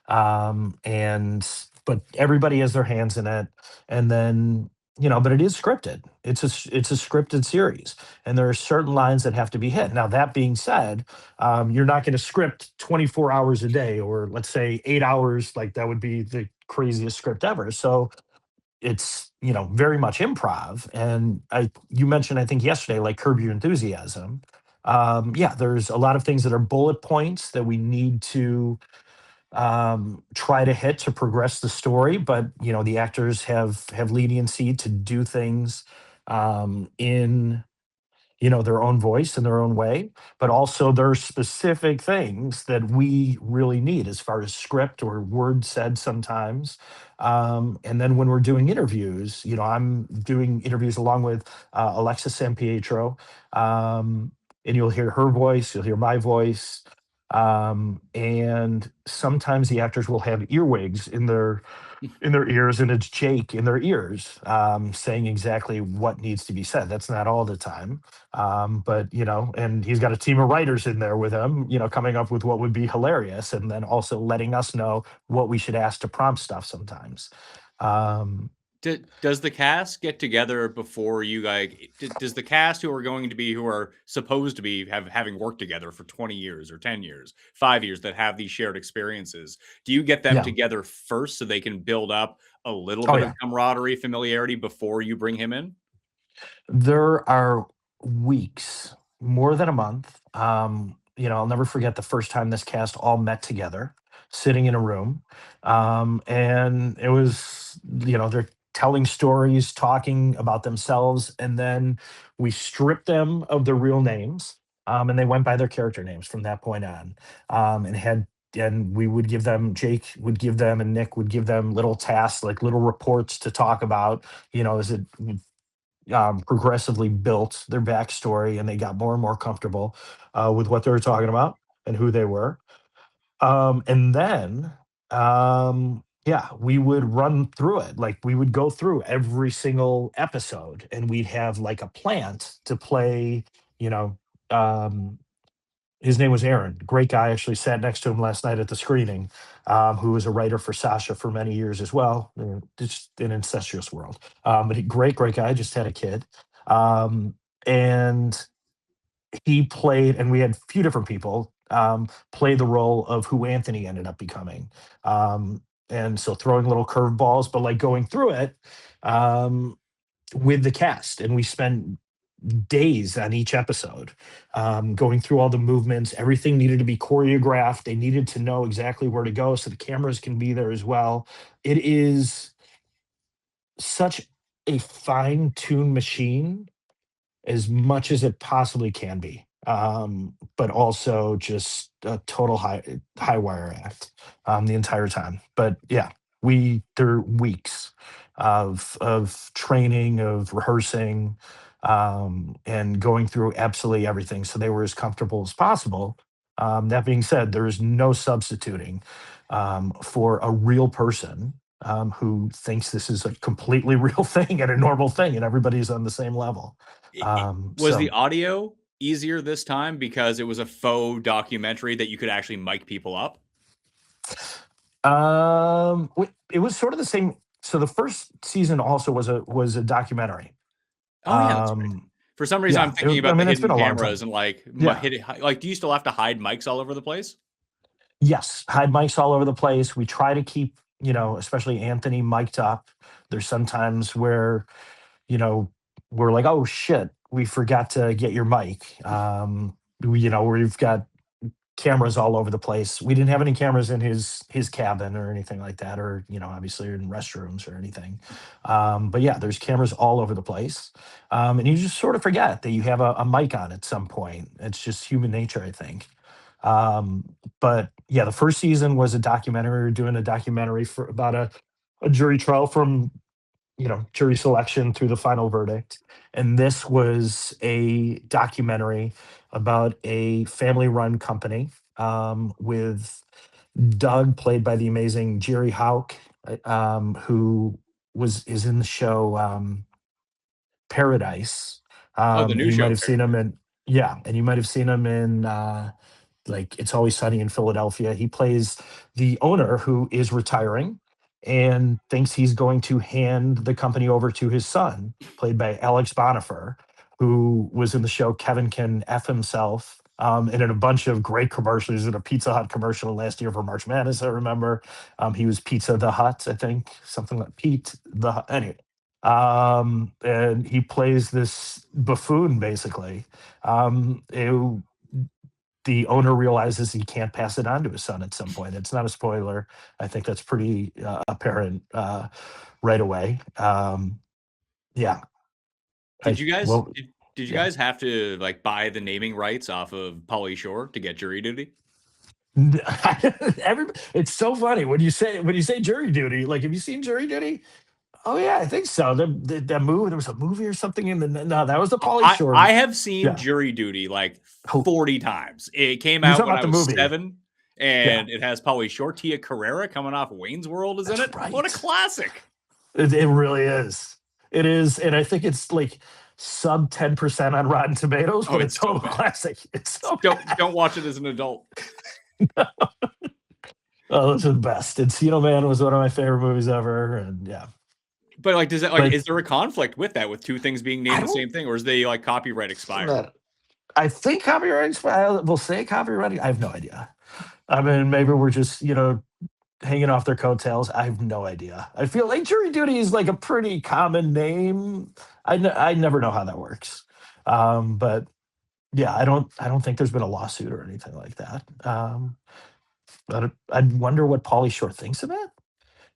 But everybody has their hands in it. And then, but it is scripted. It's a scripted series, and there are certain lines that have to be hit. Now, that being said, you're not going to script 24 hours a day, or let's say 8 hours. Like that would be the craziest script ever. So it's very much improv. And you mentioned, I think yesterday, like Curb Your Enthusiasm. Yeah, there's a lot of things that are bullet points that we need to try to hit to progress the story, but the actors have leniency to do things in their own voice and their own way. But also there are specific things that we really need as far as script or word said sometimes. And then when we're doing interviews, I'm doing interviews along with Alexis San Pietro, and you'll hear her voice, you'll hear my voice. And sometimes the actors will have earwigs in their ears, and it's Jake in their ears, saying exactly what needs to be said. That's not all the time, but and he's got a team of writers in there with him, coming up with what would be hilarious, and then also letting us know what we should ask to prompt stuff sometimes. Does the cast get together before you guys? Does the cast who are supposed to be having worked together for 20 years or 10 years, 5 years, that have these shared experiences? Do you get them Yeah. together first so they can build up a little Oh bit yeah. of camaraderie, familiarity before you bring him in? There are weeks, more than a month. I'll never forget the first time this cast all met together, sitting in a room. And it was, they're telling stories, talking about themselves, and then we stripped them of their real names, and they went by their character names from that point on. And we would give them, Jake would give them, and Nick would give them little tasks, like little reports to talk about, as it progressively built their backstory, and they got more and more comfortable with what they were talking about and who they were. And then, yeah, we would run through it. Like we would go through every single episode, and we'd have like a plant to play. You know, um, his name was Aaron. Great guy. Actually sat next to him last night at the screening. Who was a writer for Sasha for many years as well. Just an incestuous world. But great, great guy. Just had a kid. And he played, and we had a few different people play the role of who Anthony ended up becoming. And so throwing little curveballs, but like going through it um, with the cast. And we spent days on each episode, going through all the movements. Everything needed to be choreographed. They needed to know exactly where to go so the cameras can be there as well. It is such a fine-tuned machine, as much as it possibly can be, but also just a total high wire act the entire time. But yeah, there are weeks of training, of rehearsing, and going through absolutely everything, so they were as comfortable as possible. That being said, there is no substituting for a real person who thinks this is a completely real thing and a normal thing, and everybody's on the same level. Was So the audio easier this time because it was a faux documentary that you could actually mic people up? It was sort of the same. So the first season also was a documentary. Oh yeah, that's right. Um, For some reason, I'm yeah, thinking I about the mean, it's been hidden a long cameras time. and like Yeah. like. Do you still have to hide mics all over the place? Yes, hide mics all over the place. We try to keep, especially Anthony mic'd up. There's sometimes where, you know, we're like, oh shit, we forgot to get your mic. Where you've got cameras all over the place. We didn't have any cameras in his cabin or anything like that, or obviously in restrooms or anything. But yeah, there's cameras all over the place, and you just sort of forget that you have a mic on at some point. It's just human nature, I think. But yeah, the first season was a documentary. We were doing a documentary for about a jury trial from jury selection through the final verdict. And this was a documentary about a family run company, with Doug, played by the amazing Jerry Houck, who is in the show Paradise. Oh, the And new you might show. have seen him in, yeah, and you might have seen him in like It's Always Sunny in Philadelphia. He plays the owner who is retiring and thinks he's going to hand the company over to his son, played by Alex Bonifer, who was in the show Kevin Can F Himself. And in a bunch of great commercials. He was in a Pizza Hut commercial last year for March Madness, I remember. He was Pizza the Hut, I think, something like Pete the Hut. Anyway, and he plays this buffoon, basically. The owner realizes he can't pass it on to his son at some point. It's not a spoiler. I think that's pretty apparent right away. Yeah. Did you guys Well, did you yeah. guys have to like buy the naming rights off of Pauly Shore to get jury duty? It's so funny when you say jury duty. Like, have you seen Jury Duty? Oh yeah, I think so. That movie. There was a movie or something in the. No, that was the Pauly Shore. I have seen Yeah. jury duty like Oh, 40 times. It came you're out talking when about I the was movie. 7, Yeah, and it has Pauly Shore, Tia Carrera coming off Wayne's World is in that's it. What a right. classic. It really is. It is, and I think it's like sub 10% on Rotten Tomatoes, Oh, but a it's so total bad. classic. It's so bad. Don't watch it as an adult. Oh, those are the best. Encino Man was one of my favorite movies ever, and yeah. But like, does that like But is there a conflict with that with two things being I named the don't. same thing, or is they like copyright expired? I think copyright. Will say copyright. I have no idea. I mean, maybe we're just hanging off their coattails. I have no idea. I feel like Jury Duty is like a pretty common name. I never know how that works. But yeah, I don't think there's been a lawsuit or anything like that. But I'd wonder what Pauly Shore thinks of it.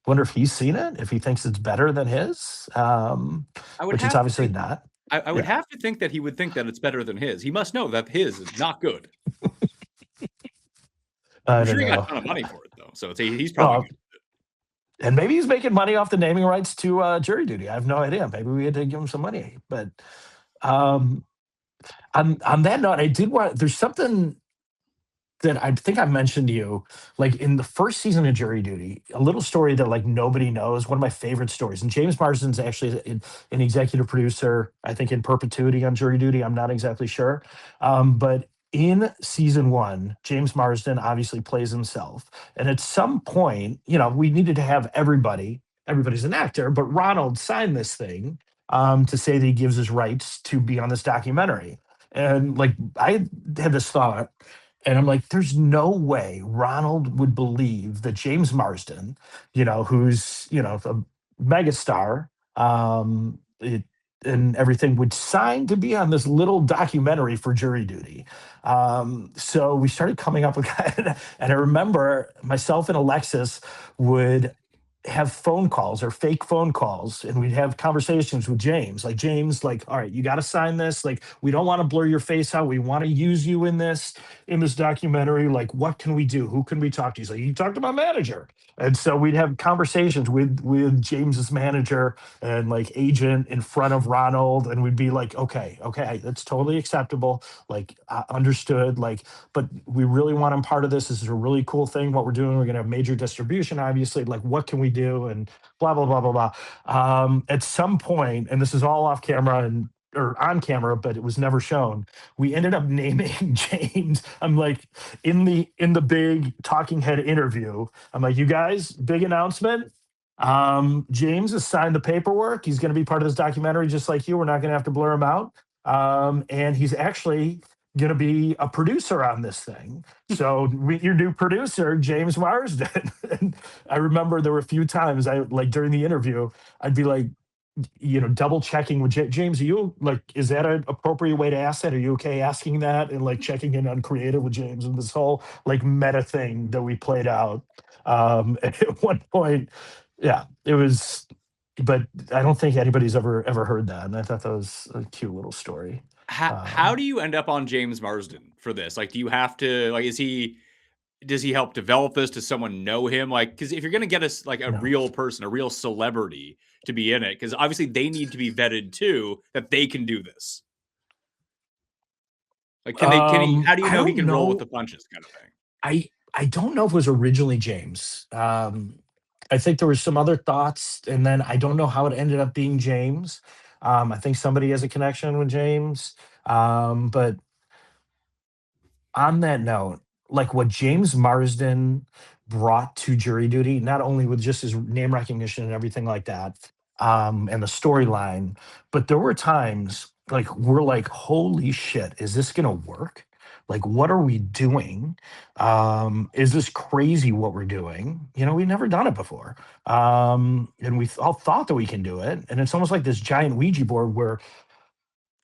Wonder if he's seen it, if he thinks it's better than his, I would which it's have to obviously think not. I would Yeah, have to think that he would think that it's better than his. He must know that his is not good. I I'm don't sure he got a know. ton of money for it though, so he's probably Well, good. and maybe he's making money off the naming rights to Jury Duty. I have no idea. Maybe we had to give him some money. But um, on that note, I did want. There's something that I think I mentioned to you, like in the first season of Jury Duty, a little story that like nobody knows. One of my favorite stories, and James Marsden's actually an executive producer, I think, in perpetuity on Jury Duty. I'm not exactly sure, but in season one, James Marsden obviously plays himself, and at some point, we needed to have everybody. Everybody's an actor, but Ronald signed this thing to say that he gives his rights to be on this documentary. And like I had this thought, and I'm like, there's no way Ronald would believe that James Marsden, who's, a megastar, and everything, would sign to be on this little documentary for Jury Duty. So we started coming up with, and I remember myself and Alexis would have phone calls or fake phone calls, and we'd have conversations with James, like, James, like, all right, you got to sign this, like, we don't want to blur your face out, we want to use you in this documentary, like, what can we do, who can we talk to? He's like, you talk to my manager. And so we'd have conversations with James's manager and like agent in front of Ronald, and we'd be like, okay, that's totally acceptable, like, understood, like, but we really want him part of this. This is a really cool thing. What we're doing, we're going to have major distribution, obviously. Like, what can we do? And blah blah blah blah blah. At some point, and this is all off camera, and or on camera, but it was never shown. We ended up naming James. I'm like, in the big talking head interview, I'm like, you guys, big announcement. James has signed the paperwork. He's going to be part of this documentary, just like you. We're not going to have to blur him out. And he's actually going to be a producer on this thing. So your new producer, James Marsden. And I remember there were a few times I like during the interview, I'd be like, double checking with James. Are you like, is that an appropriate way to ask that? Are you okay asking that? And like checking in on creative with James and this whole like meta thing that we played out. At one point, yeah, it was, but I don't think anybody's ever heard that. And I thought that was a cute little story. How do you end up on James Marsden for this? Like, do you have to like? Does he help develop this? Does someone know him? Like, because if you're gonna get us like a No. real person, a real celebrity to be in it, because obviously they need to be vetted too that they can do this. Like, can he? How do you I know he don't can roll with know. the punches, kind of thing? I don't know if it was originally James. I think there was some other thoughts, and then I don't know how it ended up being James. I think somebody has a connection with James. But on that note, like what James Marsden brought to jury duty, not only with just his name recognition and everything like that, and the storyline, but there were times like we're like, holy shit, is this gonna work? Like, what are we doing? Is this crazy what we're doing? We've never done it before. And we all thought that we can do it. And it's almost like this giant Ouija board where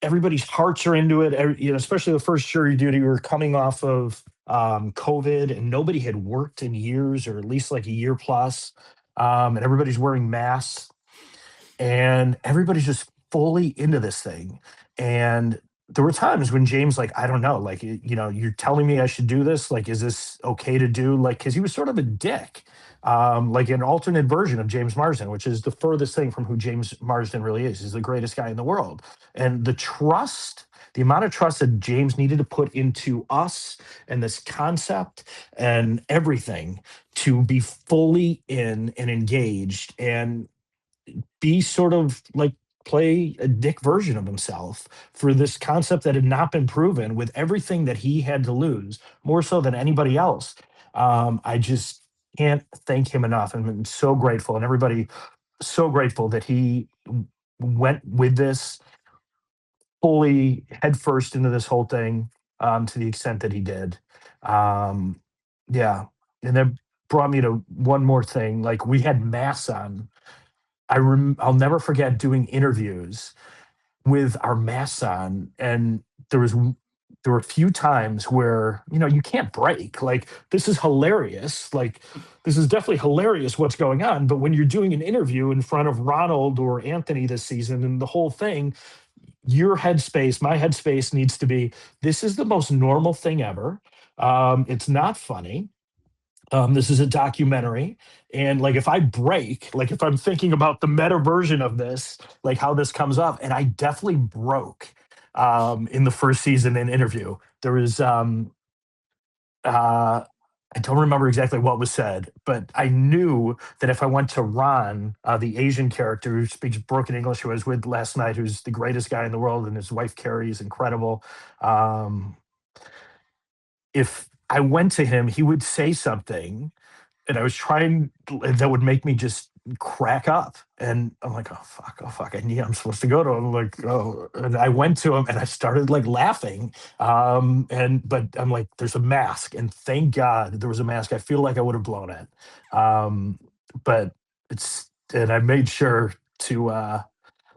everybody's hearts are into it. Especially the first jury duty, we were coming off of COVID, and nobody had worked in years, or at least like a year plus. And everybody's wearing masks, and everybody's just fully into this thing. And there were times when James, like, I don't know, like, you're telling me I should do this. Like, is this okay to do? Like, because he was sort of a dick, like an alternate version of James Marsden, which is the furthest thing from who James Marsden really is. He's the greatest guy in the world. And the amount of trust that James needed to put into us and this concept and everything to be fully in and engaged and be sort of like play a dick version of himself for this concept that had not been proven with everything that he had to lose, more so than anybody else. I just can't thank him enough. I'm so grateful, and everybody so grateful that he went with this fully headfirst into this whole thing, to the extent that he did. Um, yeah. And that brought me to one more thing. Like, we had masks on. I'll never forget doing interviews with our masks on, and there were a few times where you can't break. Like, this is hilarious. Like, this is definitely hilarious what's going on. But when you're doing an interview in front of Ronald or Anthony this season and the whole thing, your headspace, my headspace needs to be, this is the most normal thing ever. It's not funny. This is a documentary. And like, if I break, like if I'm thinking about the meta version of this, like how this comes up, and I definitely broke in the first season in interview. There was uh I don't remember exactly what was said, but I knew that if I went to Ron, the Asian character who speaks broken English, who I was with last night, who's the greatest guy in the world, and his wife Carrie is incredible. Um, if I went to him, he would say something, and I was trying that would make me just crack up. And I'm like, oh fuck, I'm supposed to go to him. I'm like, oh, and I went to him and I started like laughing. But I'm like, there's a mask, and thank God there was a mask. I feel like I would have blown it. But and I made sure to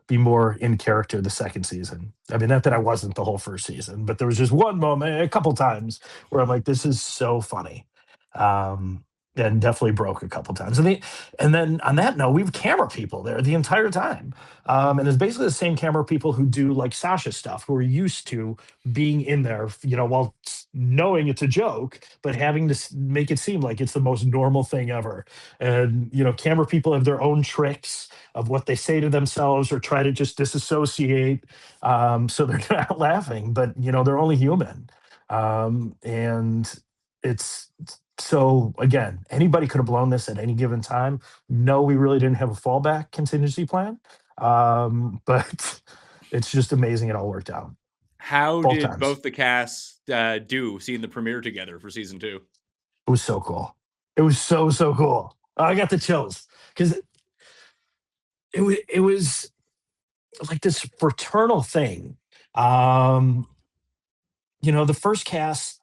be more in character the second season. I mean, not that I wasn't the whole first season, but there was just one moment, a couple times, where I'm like, this is so funny. Um, and definitely broke a couple times. And then on that note, we have camera people there the entire time. And it's basically the same camera people who do like Sasha stuff, who are used to being in there, while knowing it's a joke, but having to make it seem like it's the most normal thing ever. And, camera people have their own tricks of what they say to themselves or try to just disassociate, so they're not laughing, but they're only human. And it's so, again, anybody could have blown this at any given time. No, we really didn't have a fallback contingency plan, but It's just amazing it all worked out How both did times. both the casts do seeing the premiere together for season two? It was so cool. It was so cool. I got the chills because it was like this fraternal thing. Um, the first cast,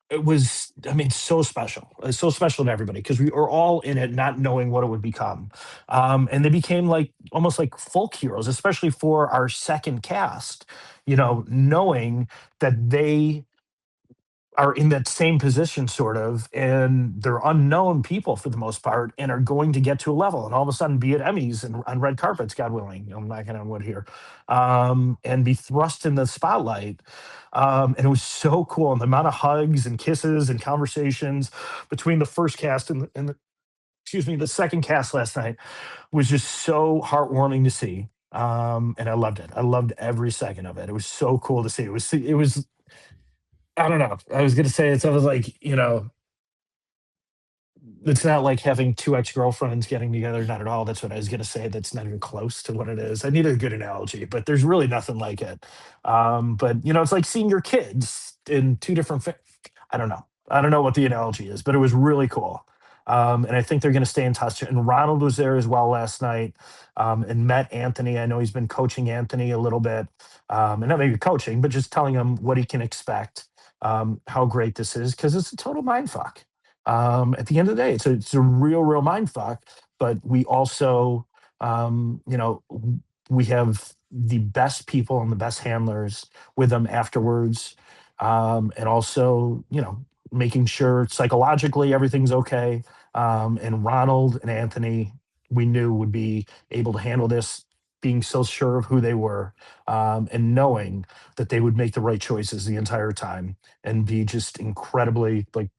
it was, I mean, so special. It's so special to everybody because we were all in it not knowing what it would become. And they became like almost like folk heroes, especially for our second cast, knowing that they are in that same position sort of, and they're unknown people for the most part and are going to get to a level and all of a sudden be at Emmys and on red carpets, God willing, I'm knocking on wood here, and be thrust in the spotlight. And it was so cool, and the amount of hugs and kisses and conversations between the first cast and excuse me, the second cast last night was just so heartwarming to see. And I loved it. I loved every second of it. It was so cool to see. It was I don't know. I was gonna say it's almost like, it's not like having two ex-girlfriends getting together, not at all. That's what I was gonna say. That's not even close to what it is. I need a good analogy, but there's really nothing like it. But it's like seeing your kids in two different I don't know. I don't know what the analogy is, but it was really cool. And I think they're going to stay in touch. And Ronald was there as well last night, and met Anthony. I know he's been coaching Anthony a little bit, and not maybe coaching, but just telling him what he can expect, how great this is, because it's a total mind fuck. At the end of the day, it's a real mind fuck. But we also, we have the best people and the best handlers with them afterwards, and also making sure psychologically everything's okay. And Ronald and Anthony, we knew would be able to handle this, being so sure of who they were, and knowing that they would make the right choices the entire time and be just incredibly like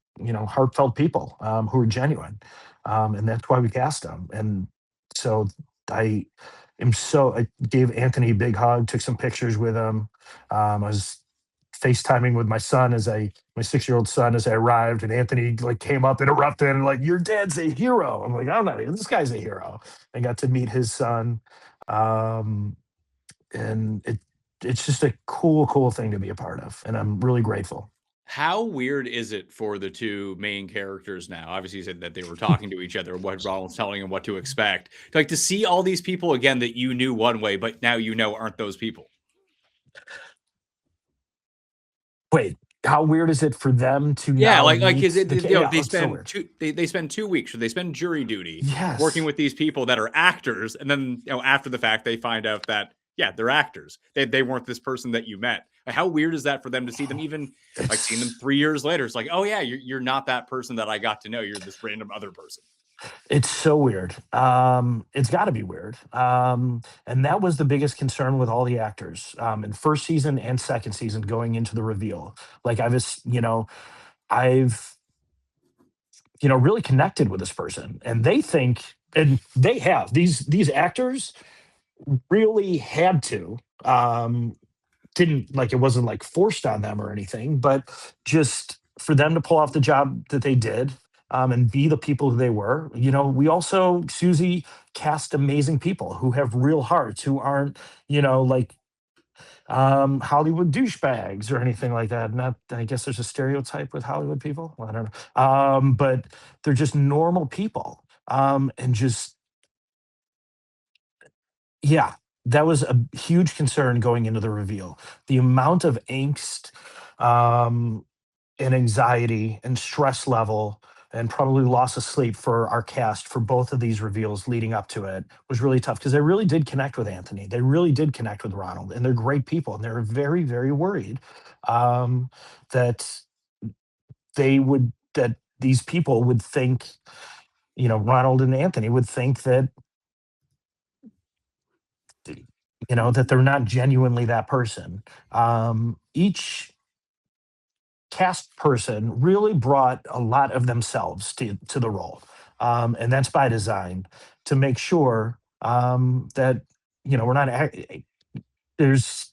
heartfelt people, who are genuine, and that's why we cast them. And so I I gave Anthony a big hug, took some pictures with him. I was FaceTiming with my 6-year-old son as I arrived, and Anthony like came up, interrupted, and like, "Your dad's a hero." I'm like, "I'm not. This guy's a hero." I got to meet his son, um, and it's just a cool thing to be a part of, and I'm really grateful. How weird is it for the two main characters now? Obviously, you said that they were talking to each other, what Ronald's telling them what to expect. Like to see all these people again that you knew one way, but now aren't those people. Wait, how weird is it for them to Yeah, now like is meet it Yeah, they it's so spend weird. they spend 2 weeks or they spend jury duty working Yes. with these people that are actors, and then after the fact they find out that they're actors. They weren't this person that you met. How weird is that for them to see them even like seeing them It's 3 years later? It's like, oh yeah, you're not that person that I got to know. You're this random other person. it's so weird. It's got to be weird. And that was the biggest concern with all the actors, in first season and second season going into the reveal. Like I've really connected with this person, and they think, and they have these actors really had to. Didn't like, it wasn't like forced on them or anything, but just for them to pull off the job that they did, and be the people who they were. We also, Susie, cast amazing people who have real hearts, who aren't, like, Hollywood douchebags or anything like that. Not, I guess there's a stereotype with Hollywood people. Well, I don't know. But they're just normal people. And just, yeah, that was a huge concern going into the reveal. The amount of angst, um, and anxiety and stress level and probably loss of sleep for our cast for both of these reveals leading up to it was really tough because they really did connect with Anthony. They really did connect with Ronald, and they're great people, and they're very worried, um, that that these people would think, Ronald and Anthony would think that that they're not genuinely that person. Each cast person really brought a lot of themselves to the role, and that's by design to make sure, that we're not there's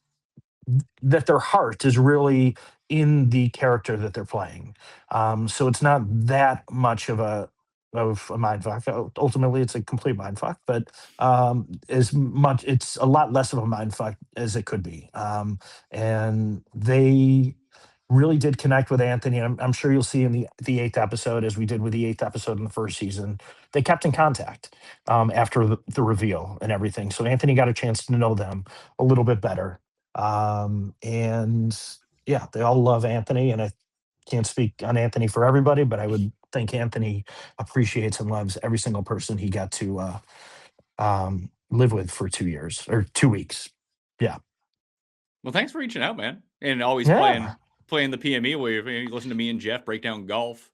that their heart is really in the character that they're playing. So it's not that much of a of a mind fuck. Ultimately, it's a complete mind fuck, but it's a lot less of a mind fuck as it could be. And they really did connect with Anthony. I'm sure you'll see in the eighth episode, as we did with the eighth episode in the first season, they kept in contact after the reveal and everything. So Anthony got a chance to know them a little bit better. And yeah, they all love Anthony, and I can't speak on Anthony for everybody, but I would think Anthony appreciates and loves every single person he got to live with for 2 years or 2 weeks. Yeah. Well, thanks for reaching out, man, and always Yeah. playing the PME where you listen to me and Jeff break down golf.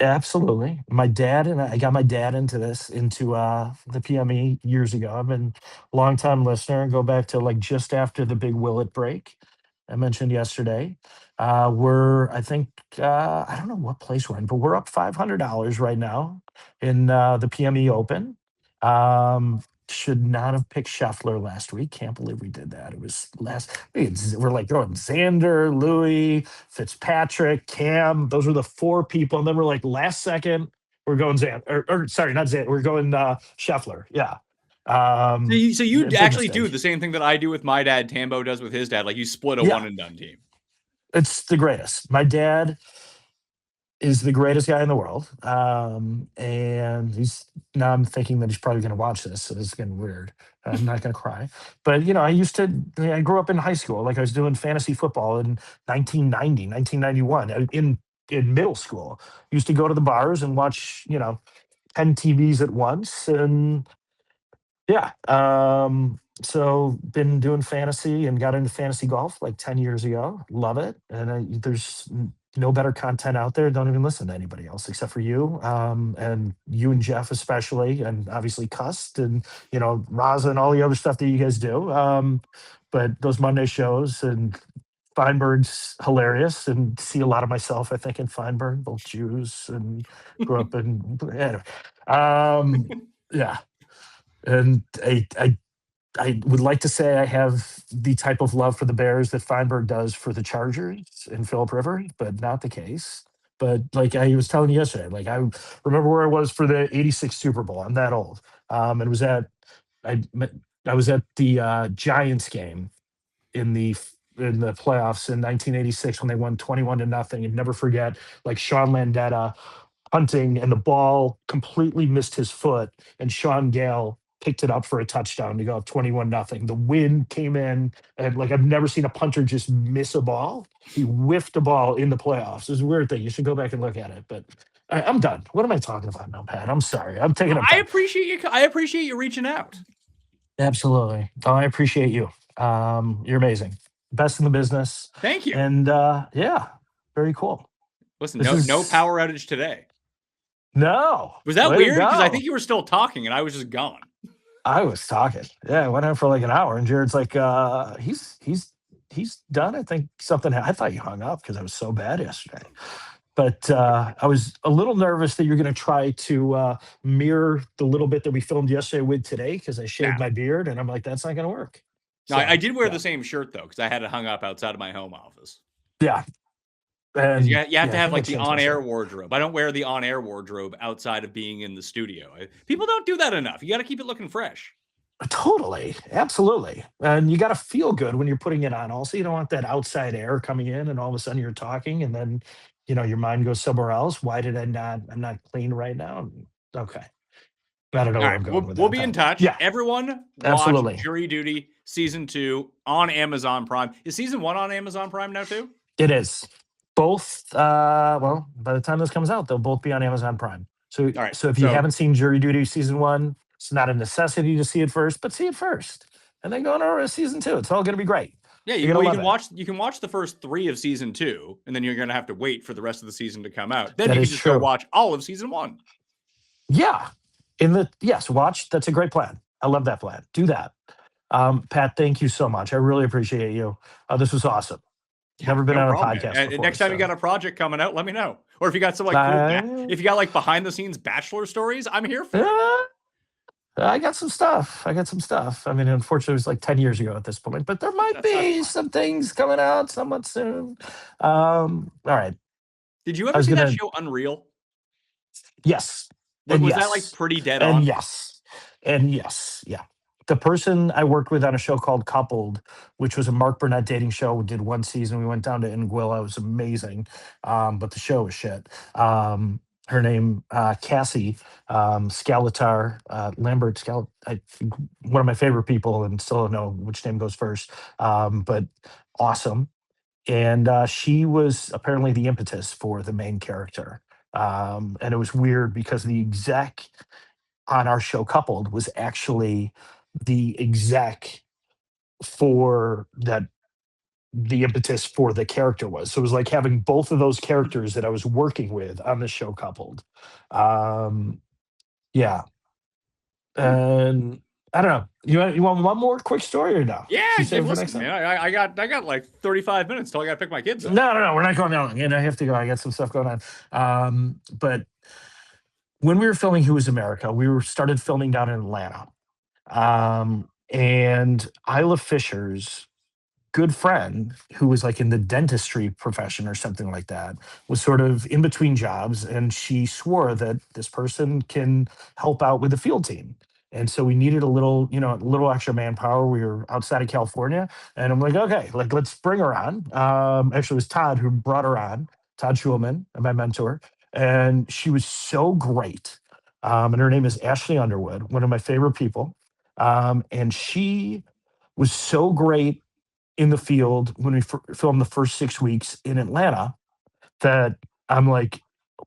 Absolutely. My dad and I got my dad into the PME years ago. I've been a long time listener, go back to like just after the big Willet break I mentioned yesterday. I think I don't know what place we're in, but we're up $500 right now in the PME Open. Should not have picked Scheffler last week. Can't believe we did that. It was we're like going Xander, Louis, Fitzpatrick, Cam. Those were the four people. And then we're like, last second, we're going Xander, or sorry, not Xander. We're going Scheffler. Yeah. So you Big actually do mistake. the same thing that I do with my dad, Tambo does with his dad. Like you split a Yeah, one and done team. it's the greatest. My dad is the greatest guy in the world. And now I'm thinking that he's probably going to watch this. So this is getting weird. I'm not going to cry. But, I grew up in high school. Like I was doing fantasy football in 1990, 1991 in middle school. Used to go to the bars and watch, 10 TVs at once. And yeah. So been doing fantasy and got into fantasy golf like 10 years ago. Love it. And there's no better content out there. Don't even listen to anybody else except for you. And you and Jeff especially, and obviously Cust and, Raza and all the other stuff that you guys do. But those Monday shows and Feinberg's hilarious, and see a lot of myself, I think, in Feinberg, both Jews and grew up in, anyway. Yeah. And I would like to say I have the type of love for the Bears that Feinberg does for the Chargers and Philip Rivers, but not the case. But like I was telling you yesterday, like I remember where I was for the '86 Super Bowl. I'm that old. And I I was at the Giants game in the playoffs in 1986 when they won 21-0. And never forget, like Sean Landetta hunting, and the ball completely missed his foot, and Sean Gale picked it up for a touchdown to go up 21-0. The wind came in, and like I've never seen a punter just miss a ball. He whiffed a ball in the playoffs. It's a weird thing. You should go back and look at it. But I'm done. What am I talking about now, Pat? I'm sorry. I'm taking up I time. appreciate you reaching out. Absolutely. Oh, I appreciate you. You're amazing. Best in the business. Thank you. And yeah, very cool. Listen, no power outage today. No. Was that weird? Because I think you were still talking and I was just gone. I was talking. Yeah, I went out for like an hour, and Jared's like, he's done. I think something. I thought you hung up because I was so bad yesterday. But I was a little nervous that you're going to try to mirror the little bit that we filmed yesterday with today, because I shaved my beard, and I'm like, that's not going to work. No, I did wear the same shirt though, because I had it hung up outside of my home office. Yeah. And you have to have like the on-air wardrobe. I don't wear the on-air wardrobe outside of being in the studio. People don't do that enough. You got to keep it looking fresh. Totally. Absolutely. And you got to feel good when you're putting it on. Also, you don't want that outside air coming in and all of a sudden you're talking and then, your mind goes somewhere else. Why did I'm not clean right now? Okay. I don't know where I'm going with that. We'll be in touch. Yeah. Everyone Absolutely. watch Jury Duty Season 2 on Amazon Prime. Is Season 1 on Amazon Prime now too? It is. Both, by the time this comes out, they'll both be on Amazon Prime. So, so if you haven't seen Jury Duty Season 1, it's not a necessity to see it first, but see it first. And then go on to Season 2. It's all going to be great. Yeah, you can watch the first 3 of Season 2, and then you're going to have to wait for the rest of the season to come out. Then you can just go watch all of Season 1. Yeah. Watch. That's a great plan. I love that plan. Do that. Pat, thank you so much. I really appreciate you. This was awesome. Never been on a podcast before. Next time you got a project coming out, let me know. Or if you got some if you got like behind the scenes Bachelor stories, I'm here for it. I got some stuff. I mean, unfortunately, it was like 10 years ago at this point, but there might be some things coming out somewhat soon. All right. Did you ever see that show Unreal? Yes. Was that like pretty dead and on? yes and yes, yeah. The person I worked with on a show called Coupled, which was a Mark Burnett dating show, we did one season. We went down to Anguilla. It was amazing, but the show was shit. Her name, Cassie Scalatar, Lambert Scal. I think one of my favorite people, and still don't know which name goes first. But awesome, and she was apparently the impetus for the main character. And it was weird because the exec on our show Coupled was actually the exec for that the impetus for the character was. So it was like having both of those characters that I was working with on the show Coupled. Um, yeah. And I don't know. You want one more quick story or no? Yeah, Should we save it for listen, next time? man. I got like 35 minutes till I got to pick my kids up. No. We're not going that long. And I have to go. I got some stuff going on. But when we were filming Who is America, we were started filming down in Atlanta. And Isla Fisher's good friend, who was like in the dentistry profession or something like that, was sort of in between jobs. And she swore that this person can help out with the field team. And so we needed a little extra manpower. We were outside of California. And I'm like, okay, like let's bring her on. Actually, it was Todd who brought her on, Todd Schulman, my mentor. And she was so great. And her name is Ashley Underwood, one of my favorite people. And she was so great in the field when we filmed the first 6 weeks in Atlanta that I'm like,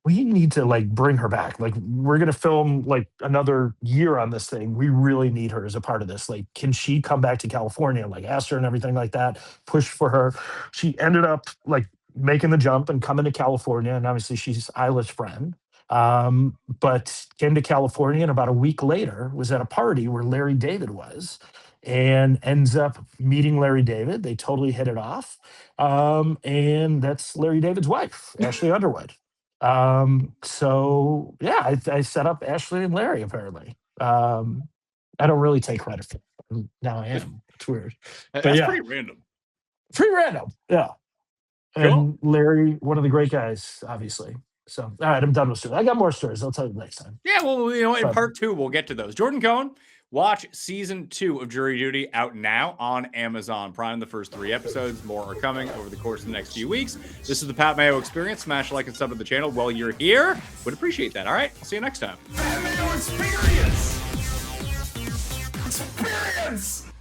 we need to like bring her back. Like, we're gonna film like another year on this thing. We really need her as a part of this. Like, can she come back to California? Like, asked her and everything like that. Push for her. She ended up like making the jump and coming to California. And obviously, she's Isla's friend. But came to California, and about a week later was at a party where Larry David was, and ends up meeting Larry David. They totally hit it off. And that's Larry David's wife, Ashley Underwood. So yeah, I set up Ashley and Larry apparently. I don't really take credit for it. Now I am. It's weird. But That's yeah, pretty random. pretty random. Yeah. Cool. And Larry, one of the great guys, obviously. So, all right, I'm done with stories. I got more stories. I'll tell you next time. Yeah, well, in But- part 2, we'll get to those. Jordan Cohen, watch season 2 of Jury Duty out now on Amazon Prime. The first 3 episodes. More are coming over the course of the next few weeks. This is the Pat Mayo Experience. Smash like and sub to the channel while you're here. Would appreciate that. All right, I'll see you next time. Pat Mayo Experience! Experience!